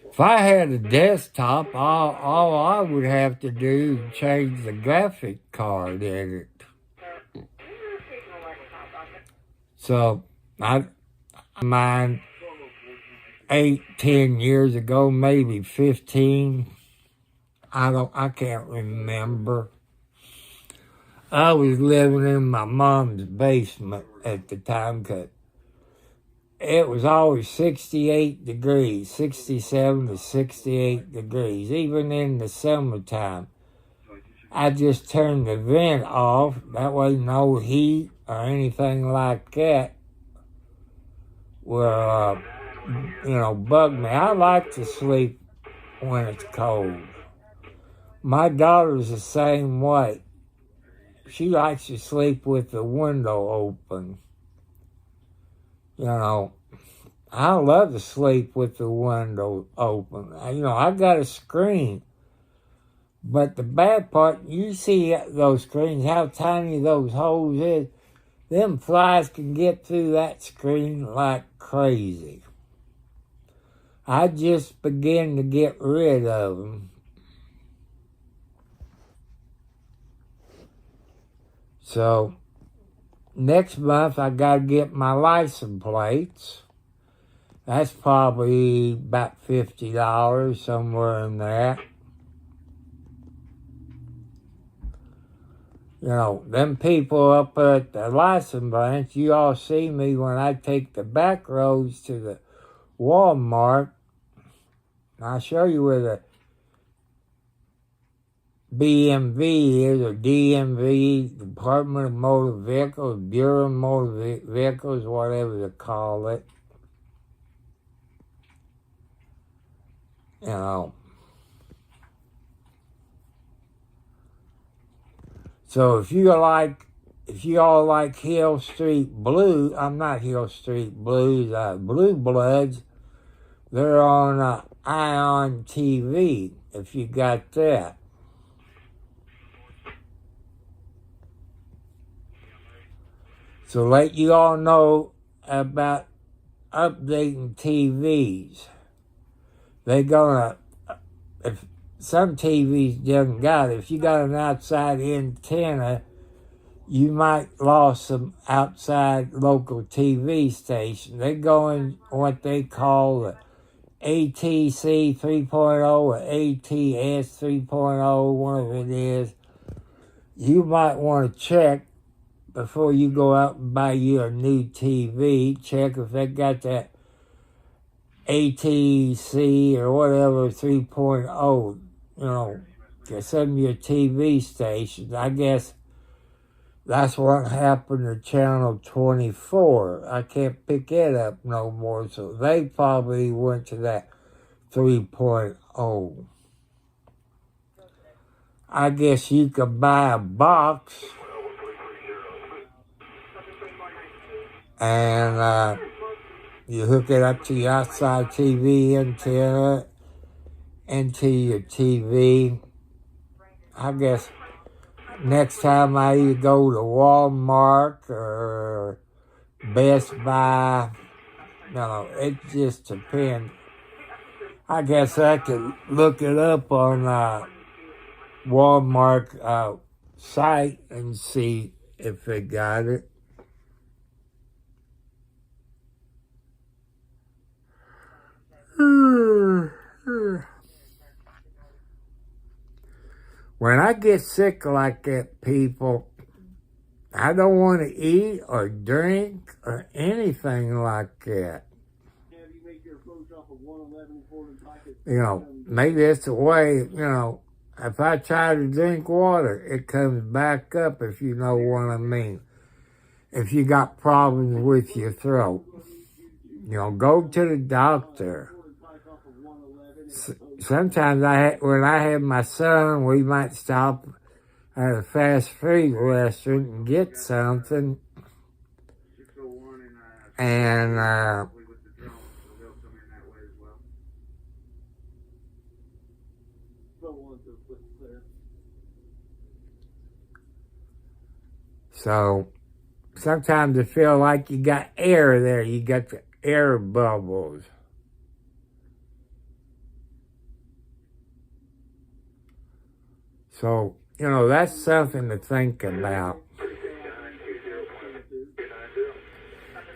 If I had a desktop, all I would have to do is change the graphic card in it. So, mine 8-10 years ago, maybe 15. I can't remember. I was living in my mom's basement at the time because it was always 68 degrees, 67 to 68 degrees, even in the summertime. I just turned the vent off. That way no heat or anything like that will, bug me. I like to sleep when it's cold. My daughter's the same way. She likes to sleep with the window open. I love to sleep with the window open. I got a screen. But the bad part, you see those screens, how tiny those holes is. Them flies can get through that screen like crazy. I just begin to get rid of them. So, next month I got to get my license plates. That's probably about $50, somewhere in there. Them people up at the license branch, you all see me when I take the back roads to the Walmart. I'll show you where the BMV is, or DMV, Department of Motor Vehicles, Bureau of Motor Vehicles, whatever they call it. So if you all like Hill Street Blues, I'm not Hill Street Blues, Blue Bloods, they're on Ion TV, if you got that. So let you all know about updating TVs. They're gonna, if some TVs doesn't got it, if you got an outside antenna, you might lost some outside local TV station. They're going what they call the ATC 3.0 or ATS 3.0, whatever it is. You might want to check before you go out and buy you a new TV. Check if they got that ATC or whatever 3.0, to some of your TV stations. I guess that's what happened to Channel 24. I can't pick it up no more, so they probably went to that 3.0. I guess you could buy a box and you hook it up to your outside TV antenna into your TV. I guess next time I either go to Walmart or Best Buy, it just depends. I guess I could look it up on Walmart site and see if they got it. When I get sick like that, people, I don't want to eat or drink or anything like that. Maybe it's the way, if I try to drink water, it comes back up, if you know what I mean. If you got problems with your throat, go to the doctor. Sometimes when I have my son, we might stop at a fast food restaurant and get something. And so sometimes you feel like you got air there. You got the air bubbles. So, you know, that's something to think about.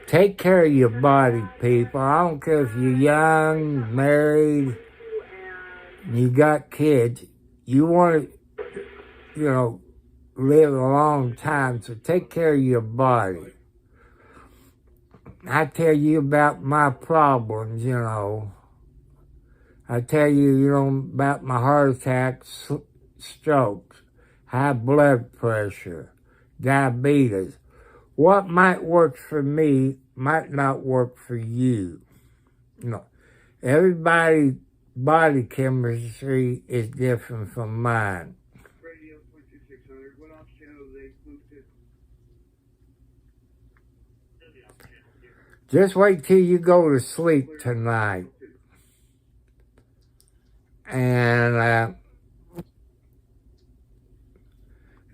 Take care of your body, people. I don't care if you're young, married, you got kids. You want to, you know, live a long time, so take care of your body. I tell you about my problems, you know. I tell you, you know, about my heart attacks, strokes, high blood pressure, diabetes. What might work for me might not work for you. You know, everybody's body chemistry is different from mine. Radio 2600. What ops channel do they boosted? Just wait till you go to sleep tonight. And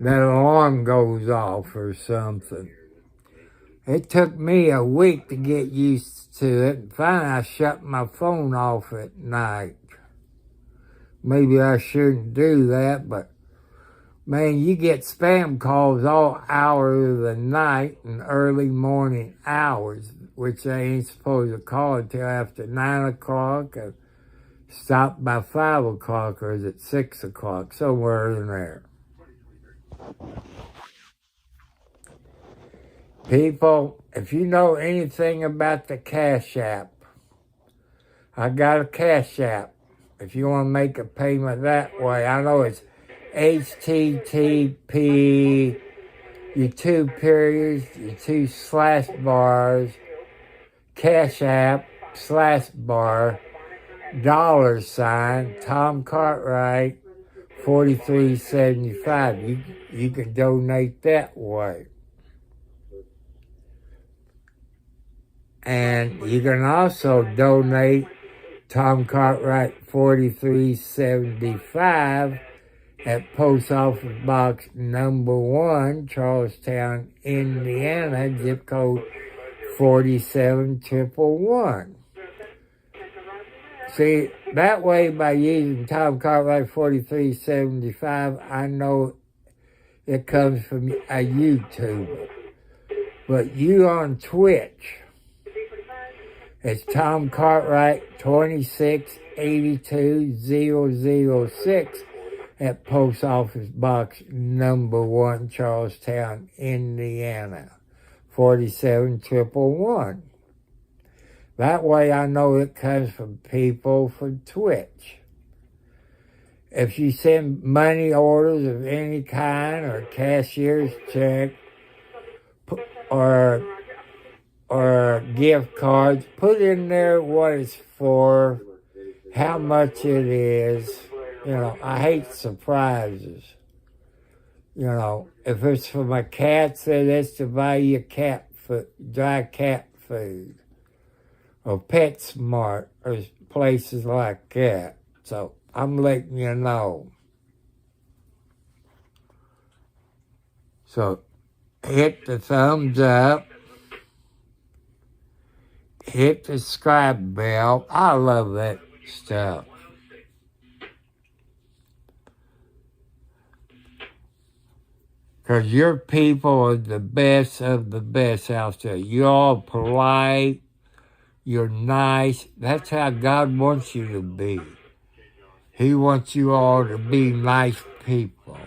that alarm goes off or something. It took me a week to get used to it. And finally, I shut my phone off at night. Maybe I shouldn't do that, but man, you get spam calls all hours of the night and early morning hours, which they ain't supposed to call until after 9 o'clock or stop by 5 o'clock, or is it 6 o'clock, somewhere in there. People, if you know anything about the Cash App, I got a Cash App. If you want to make a payment that way, I know it's HTTP, your 2 periods, your 2 slash bars, Cash App, /bar, $, Tom Cartwright, 4375. You can donate that way. And you can also donate Tom Cartwright 4375 at Post Office Box number 1, Charlestown, Indiana, zip code 47111. See, that way by using Tom Cartwright 4375, I know it comes from a YouTuber. But you on Twitch, it's Tom Cartwright 2682006 at Post Office Box number 1, Charlestown, Indiana, 47111. That way I know it comes from people from Twitch. If you send money orders of any kind, or cashier's check, or gift cards, put in there what it's for, how much it is. You know, I hate surprises. You know, if it's for my cats, then it's to buy you cat food, dry cat food, or PetSmart, or places like that. So I'm letting you know. So hit the thumbs up. Hit the subscribe bell. I love that stuff. Because your people are the best of the best out there. You're all polite. You're nice. That's how God wants you to be. He wants you all to be nice people.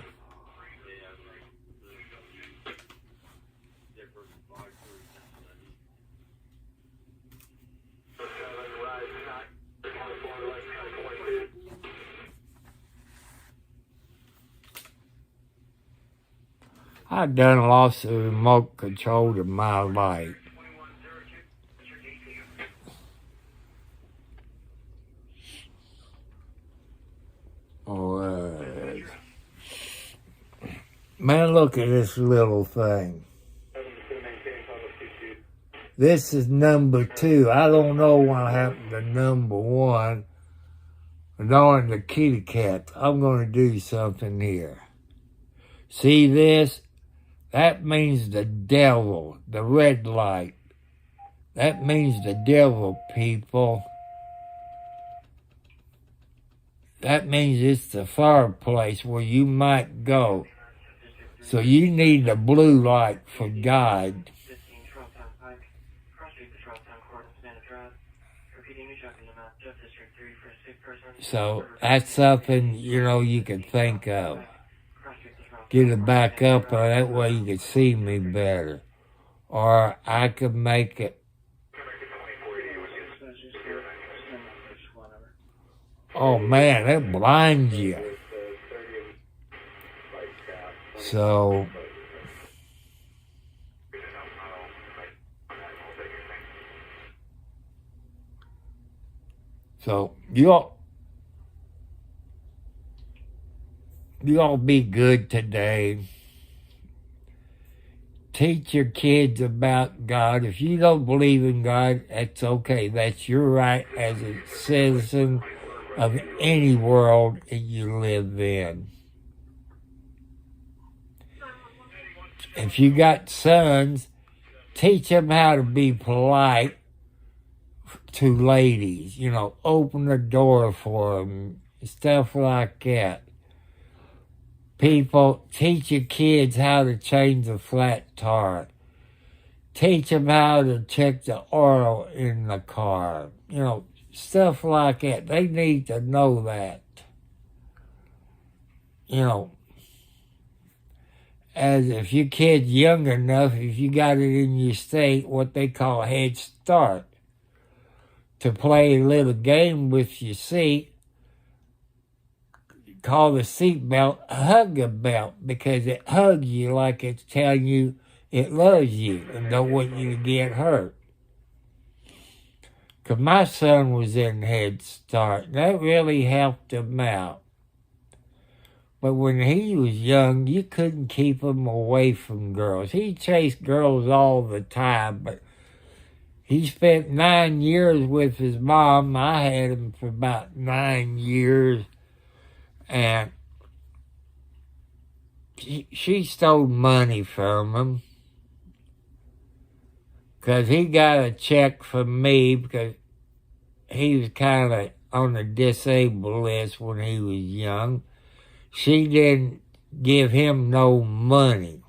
I've done lots of remote control in my life. Man, look at this little thing. This is number 2. I don't know what happened to number 1. Knowing the kitty cat, I'm going to do something here. See this? That means the devil, the red light. That means the devil, people. That means it's the fireplace where you might go. So you need the blue light for God. 15 Charlestown Pike, Cross Street to Charlestown Court and Savannah Drive. Repeating your shopping amount, Jeff District 3 for a sick person. So that's something, you can think of. Cross Street to Charlestown. Get it back up, or that way you can see me better. Or I could make it. Oh man, it blinds you. So you all be good today. Teach your kids about God. If you don't believe in God, that's okay. That's your right as a citizen of any world that you live in. If you got sons, teach them how to be polite to ladies. Open the door for them, stuff like that. People, teach your kids how to change a flat tire. Teach them how to check the oil in the car. Stuff like that. They need to know that. As if your kid's young enough, if you got it in your state, what they call a head start, to play a little game with your seat, call the seat belt a hug belt, because it hugs you like it's telling you it loves you and don't want you to get hurt. Because my son was in Head Start, and that really helped him out. But when he was young, you couldn't keep him away from girls. He chased girls all the time, but he spent 9 years with his mom. I had him for about 9 years, and she stole money from him because he got a check from me because he was kind of on the disabled list when he was young. She didn't give him no money.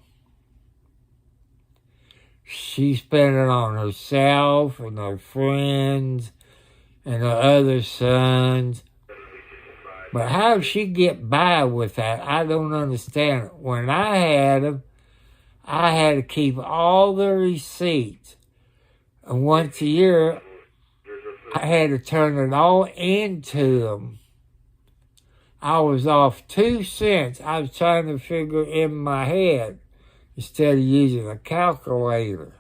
She spent it on herself and her friends and her other sons. But how did she get by with that? I don't understand. When I had them, I had to keep all the receipts. And once a year, I had to turn it all into them. I was off 2 cents. I was trying to figure in my head instead of using a calculator.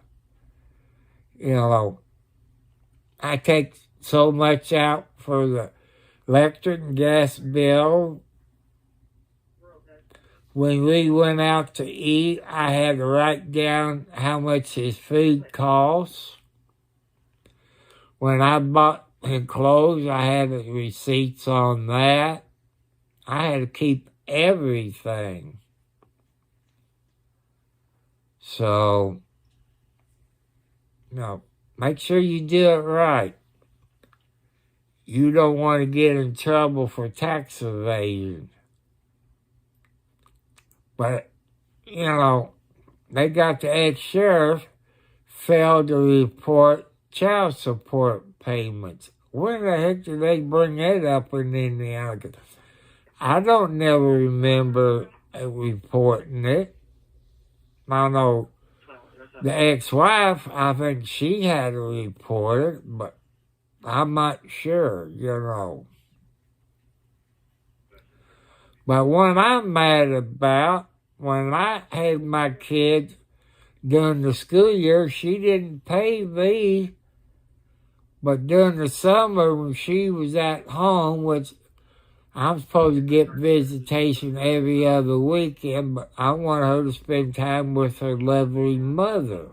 I take so much out for the electric and gas bill. When we went out to eat, I had to write down how much his food costs. When I bought his clothes, I had the receipts on that. I had to keep everything. So, make sure you do it right. You don't want to get in trouble for tax evasion. But, they got the ex-sheriff failed to report child support payments. When the heck did they bring that up in Indiana? I don't never remember reporting it. I know the ex-wife, I think she had to report it, but I'm not sure, But what I'm mad about, when I had my kids during the school year, she didn't pay me. But during the summer, when she was at home, which I'm supposed to get visitation every other weekend, but I want her to spend time with her lovely mother.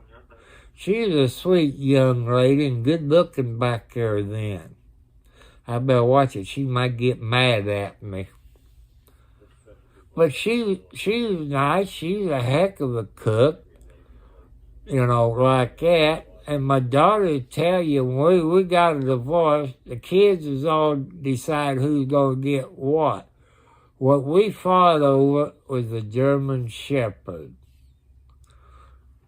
She was a sweet young lady and good looking back there then. I better watch it. She might get mad at me. But she was nice. She's a heck of a cook, like that. And my daughter would tell you, when we got a divorce, the kids was all decide who's going to get what. What we fought over was the German Shepherd.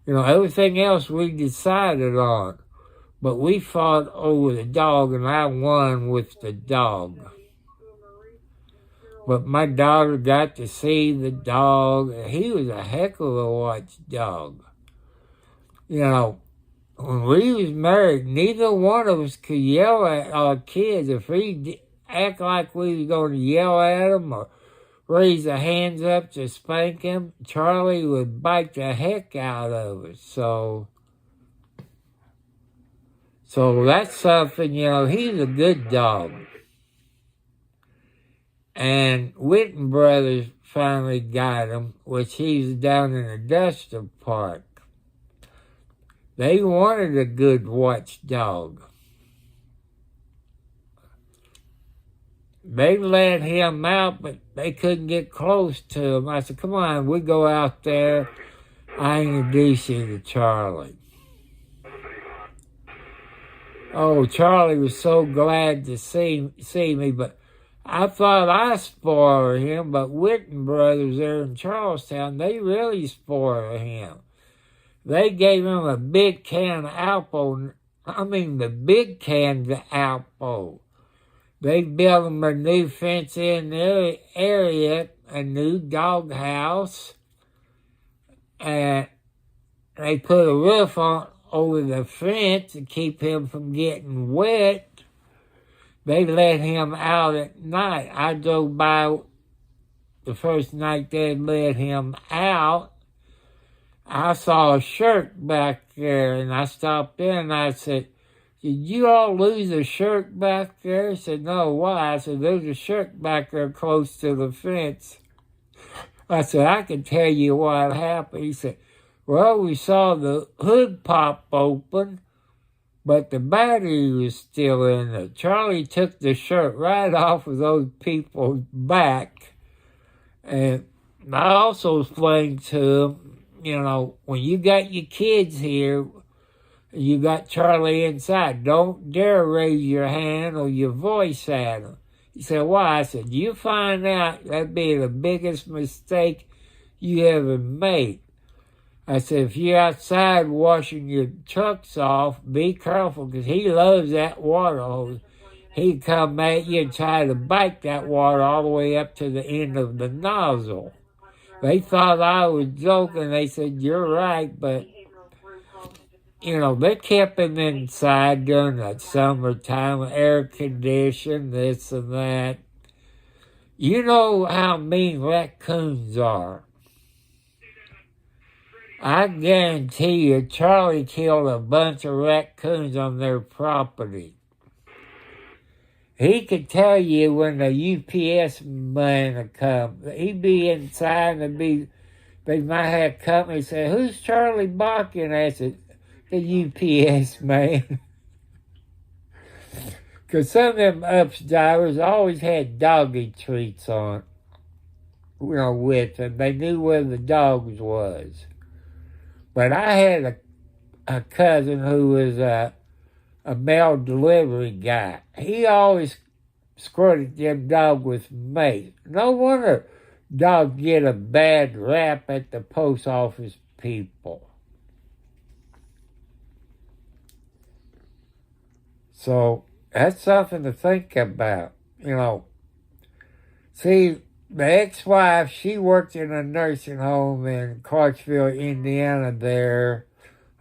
Everything else we decided on. But we fought over the dog, and I won with the dog. But my daughter got to see the dog. He was a heck of a watchdog. When we was married, neither one of us could yell at our kids. If we act like we was going to yell at them or raise our hands up to spank him, Charlie would bite the heck out of us. So that's something, he's a good dog. And Whitten Brothers finally got him, which he's down in the Dexter Park. They wanted a good watchdog. They let him out, but they couldn't get close to him. I said, come on, we go out there. I introduce you to Charlie. Oh, Charlie was so glad to see me, but I thought I spoiled him, but Whitten Brothers there in Charlestown, they really spoiled him. They gave him a big can of apple. The big can of apple. They built him a new fence in the area, a new dog house, and they put a roof on over the fence to keep him from getting wet. They let him out at night. I drove by the first night they let him out. I saw a shirt back there, and I stopped in and I said, did you all lose a shirt back there? He said, no, why? I said, there's a shirt back there close to the fence. I said, I can tell you what happened. He said, well, we saw the hood pop open, but the battery was still in it. Charlie took the shirt right off of those people's back. And I also explained to him, when you got your kids here, you got Charlie inside, don't dare raise your hand or your voice at him. He said, why? I said, you find out that'd be the biggest mistake you ever made. I said, if you're outside washing your trucks off, be careful, because he loves that water hose. He'd come at you and try to bite that water all the way up to the end of the nozzle. They thought I was joking. They said, you're right, but, they kept him inside during the summertime, air conditioned, this and that. You know how mean raccoons are. I guarantee you, Charlie killed a bunch of raccoons on their property. He could tell you when the UPS man would come. He'd be inside and they might have company say, who's Charlie barking? I said, the UPS man. Because some of them UPS drivers always had doggy treats on, with them. They knew where the dogs was. But I had a cousin who was a mail delivery guy. He always squirted them dogs with mace. No wonder dogs get a bad rap at the post office people. So that's something to think about, See, the ex-wife, she worked in a nursing home in Clarksville, Indiana there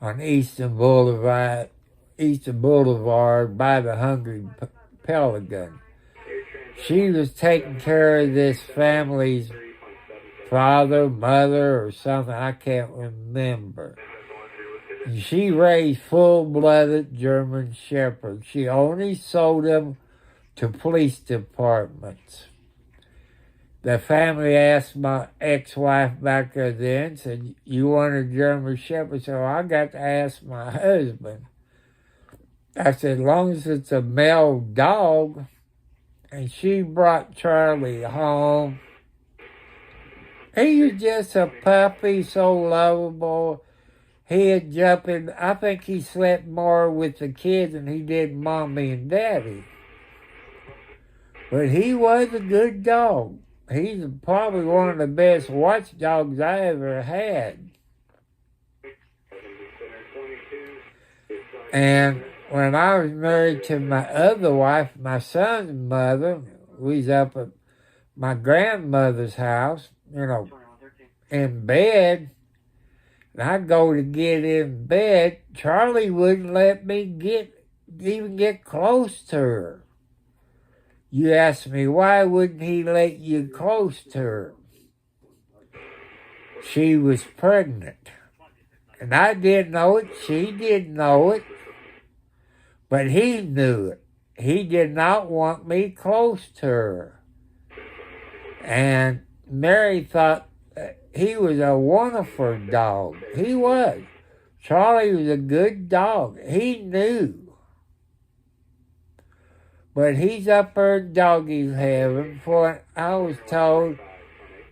on Eastern Boulevard by the Hungry Pelican. She was taking care of this family's father, mother, or something, I can't remember. And she raised full-blooded German Shepherds. She only sold them to police departments. the family asked my ex-wife back there then, said, you want a German Shepherd? So I got to ask my husband. I said, as long as it's a male dog. And she brought Charlie home. He was just a puppy, so lovable. He'd jump in. I think he slept more with the kids than he did mommy and daddy. But he was a good dog. He's probably one of the best watchdogs I ever had. And when I was married to my other wife, my son's mother, we was up at my grandmother's house, in bed. And I'd go to get in bed. Charlie wouldn't let me even get close to her. You ask me, why wouldn't he let you close to her? She was pregnant. And I didn't know it. She didn't know it. But he knew it. He did not want me close to her. And Mary thought he was a wonderful dog. He was. Charlie was a good dog. He knew. But he's up there in doggy heaven. For I was told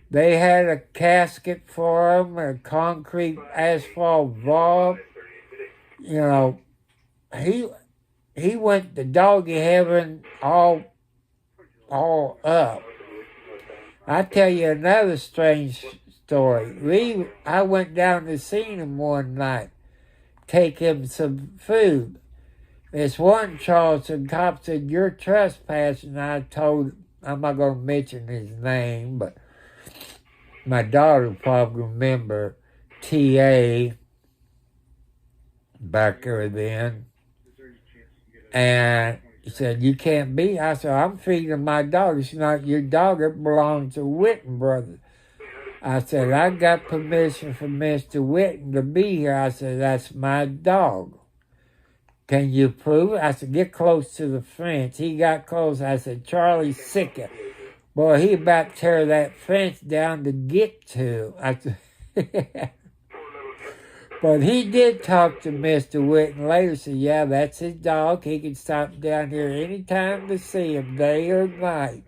they had a casket for him, a concrete asphalt vault. He went to doggy heaven all up. I tell you another strange story. I went down to see him one night, take him some food. This one Charleston cop said, you're trespassing. I'm not going to mention his name, but my daughter probably remember T.A. back there then. And he said, you can't be. I said, I'm feeding my dog. It's not your dog. It belongs to Witten Brothers. I said, I got permission from Mr. Witten to be here. I said, that's my dog. Can you prove it? I said, get close to the fence. He got close. I said, Charlie's sick. Boy, he about to tear that fence down to get to. I said, but he did talk to Mr. Witten later. Said, yeah, that's his dog. He can stop down here any time to see him, day or night.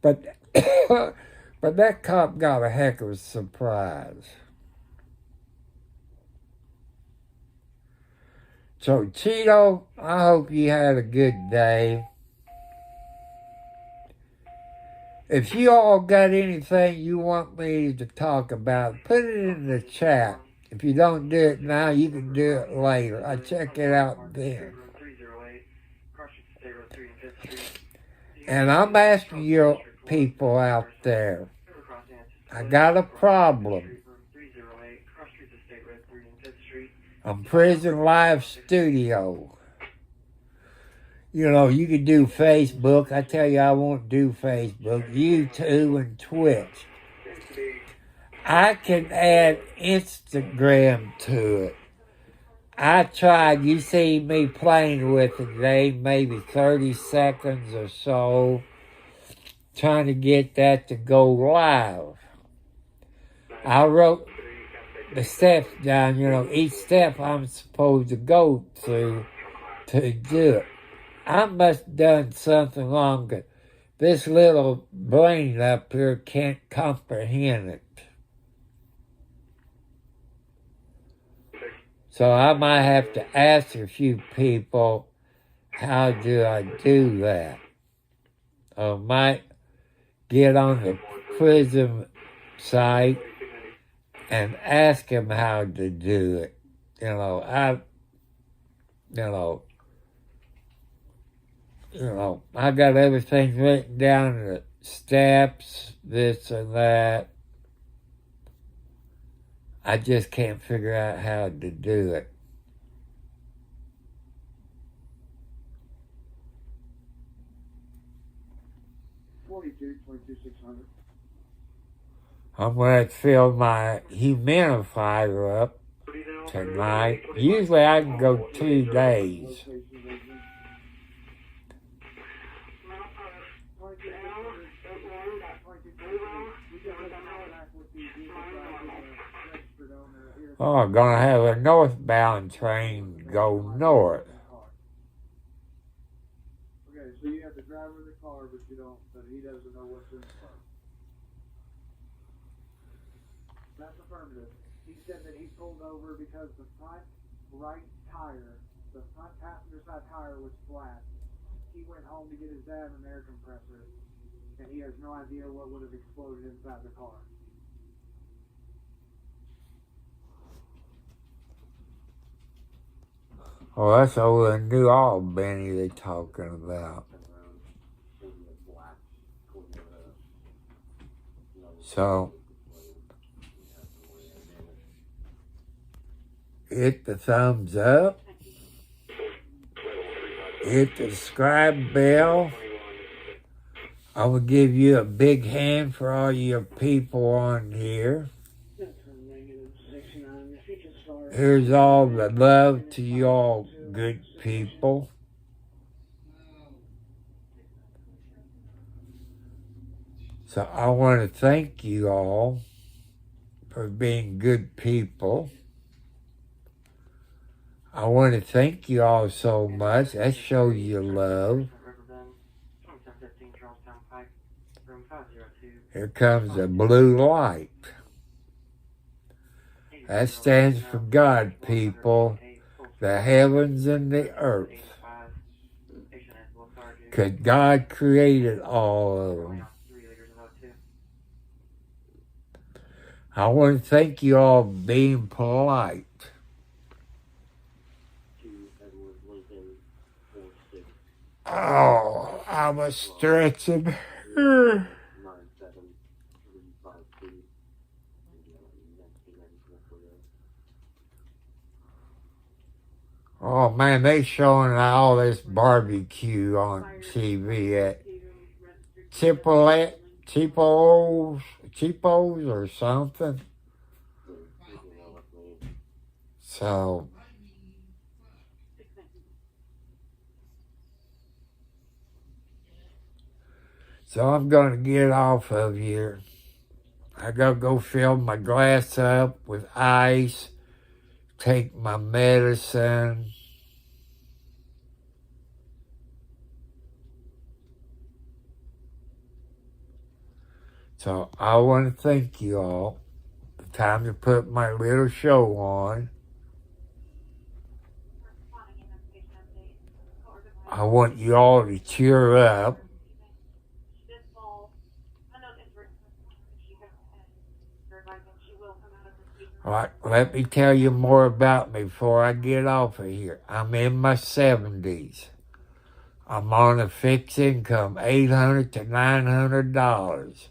But that cop got a heck of a surprise. So, Cheeto, I hope you had a good day. If you all got anything you want me to talk about, put it in the chat. If you don't do it now, you can do it later. I'll check it out then. And I'm asking you people out there, I got a problem. I'm Prison Live Studio. You can do Facebook. I tell you, I won't do Facebook, YouTube, and Twitch. I can add Instagram to it. I tried. You see me playing with it today, maybe 30 seconds or so, trying to get that to go live. I wrote the steps down, each step I'm supposed to go through to do it. I must have done something wrong, because this little brain up here can't comprehend it. So I might have to ask a few people, how do I do that? Or might get on the prison site and ask them how to do it. I got everything written down, the steps, this and that. I just can't figure out how to do it. I'm going to fill my humidifier up tonight. Usually I can go 2 days. Oh, gonna have a northbound train go north. Okay, so you have the driver of the car, but he doesn't know what's in the car. That's affirmative. He said that he pulled over because the front right tire, the front passenger side tire was flat. He went home to get his dad an air compressor, and he has no idea what would have exploded inside the car. Oh, that's over in New Albany they're talking about. So, hit the thumbs up. Hit the subscribe bell. I will give you a big hand for all your people on here. Here's all the love to y'all good people. So I want to thank you all for being good people. I want to thank you all so much. That shows you love. Here comes a blue light. That stands for God, people, the heavens and the earth. Because God created all of them. I want to thank you all for being polite. Oh, I'm a stretching. Oh man, they showing all this barbecue on TV at Cheapos or something. So I'm gonna get off of here. I gotta go fill my glass up with ice, take my medicine. So I want to thank you all. Time to put my little show on. I want you all to cheer up. All right, let me tell you more about me before I get off of here. I'm in my 70s. I'm on a fixed income, $800 to $900.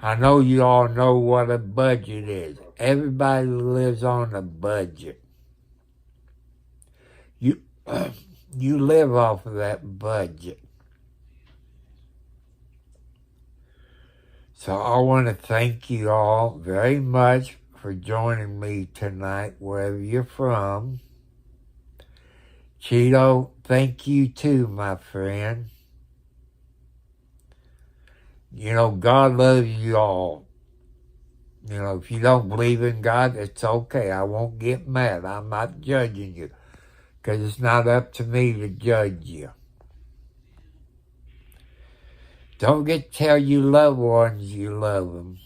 I know you all know what a budget is. Everybody lives on a budget. You live off of that budget. So I want to thank you all very much for joining me tonight, wherever you're from. Cheeto, thank you too, my friend. You know, God loves you all. You know, if you don't believe in God, it's okay. I won't get mad. I'm not judging you, because it's not up to me to judge you. Don't get to tell your loved ones you love them.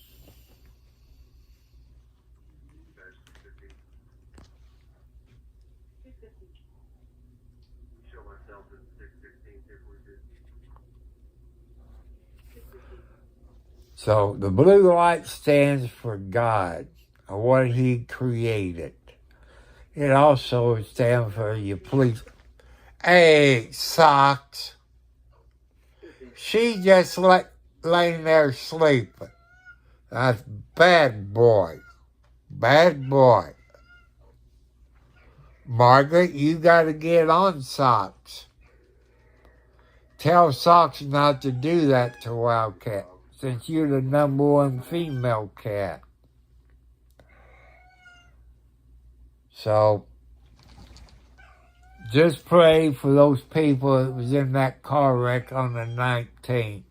So the blue light stands for God, or what He created. It also stands for your police. Hey, Socks. She just laying there sleeping. That's bad boy. Bad boy. Margaret, you got to get on Socks. Tell Socks not to do that to Wildcat, since you're the #1 female cat. So, just pray for those people that was in that car wreck on the 19th.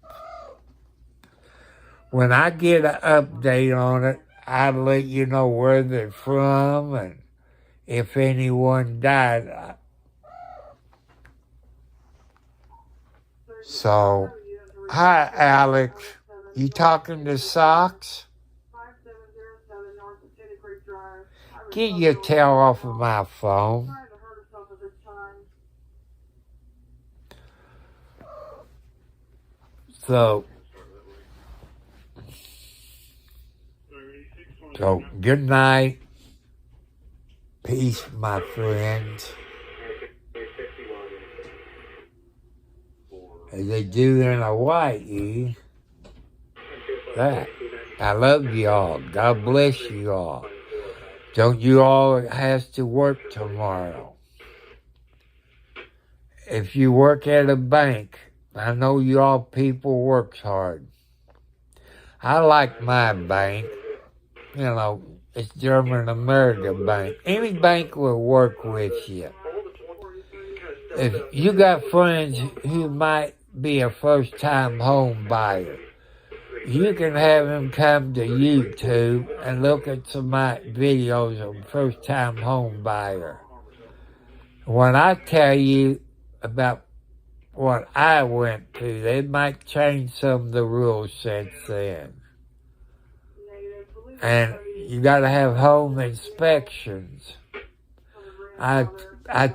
When I get an update on it, I'd let you know where they're from and if anyone died. So, hi, Alex. You talking to Socks? Get your tail off of my phone. So, good night. Peace, my friends. As they do in Hawaii. That. I love y'all. God bless you all. Don't you all have to work tomorrow? If you work at a bank, I know you all people works hard. I like my bank. You know, it's German America Bank. Any bank will work with you. If you got friends who might be a first-time home buyer, you can have them come to YouTube and look at some of my videos on first-time home buyer. When I tell you about what I went through, they might change some of the rules since then. And you got to have home inspections. I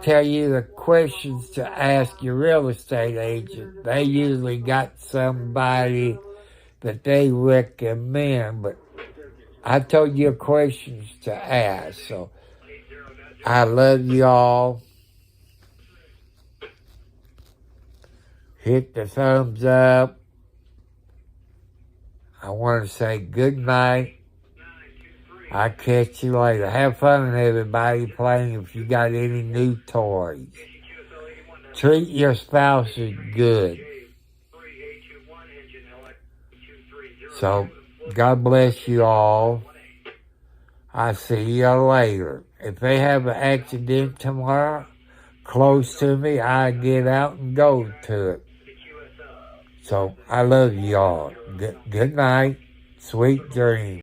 tell you the questions to ask your real estate agent. They usually got somebody that they recommend, but I told you questions to ask. So I love y'all. Hit the thumbs up. I want to say good night. I'll catch you later. Have fun, everybody, playing if you got any new toys. Treat your spouses good. So, God bless you all. I'll see you later. If they have an accident tomorrow close to me, I get out and go to it. So, I love you all. Good night. Sweet dreams.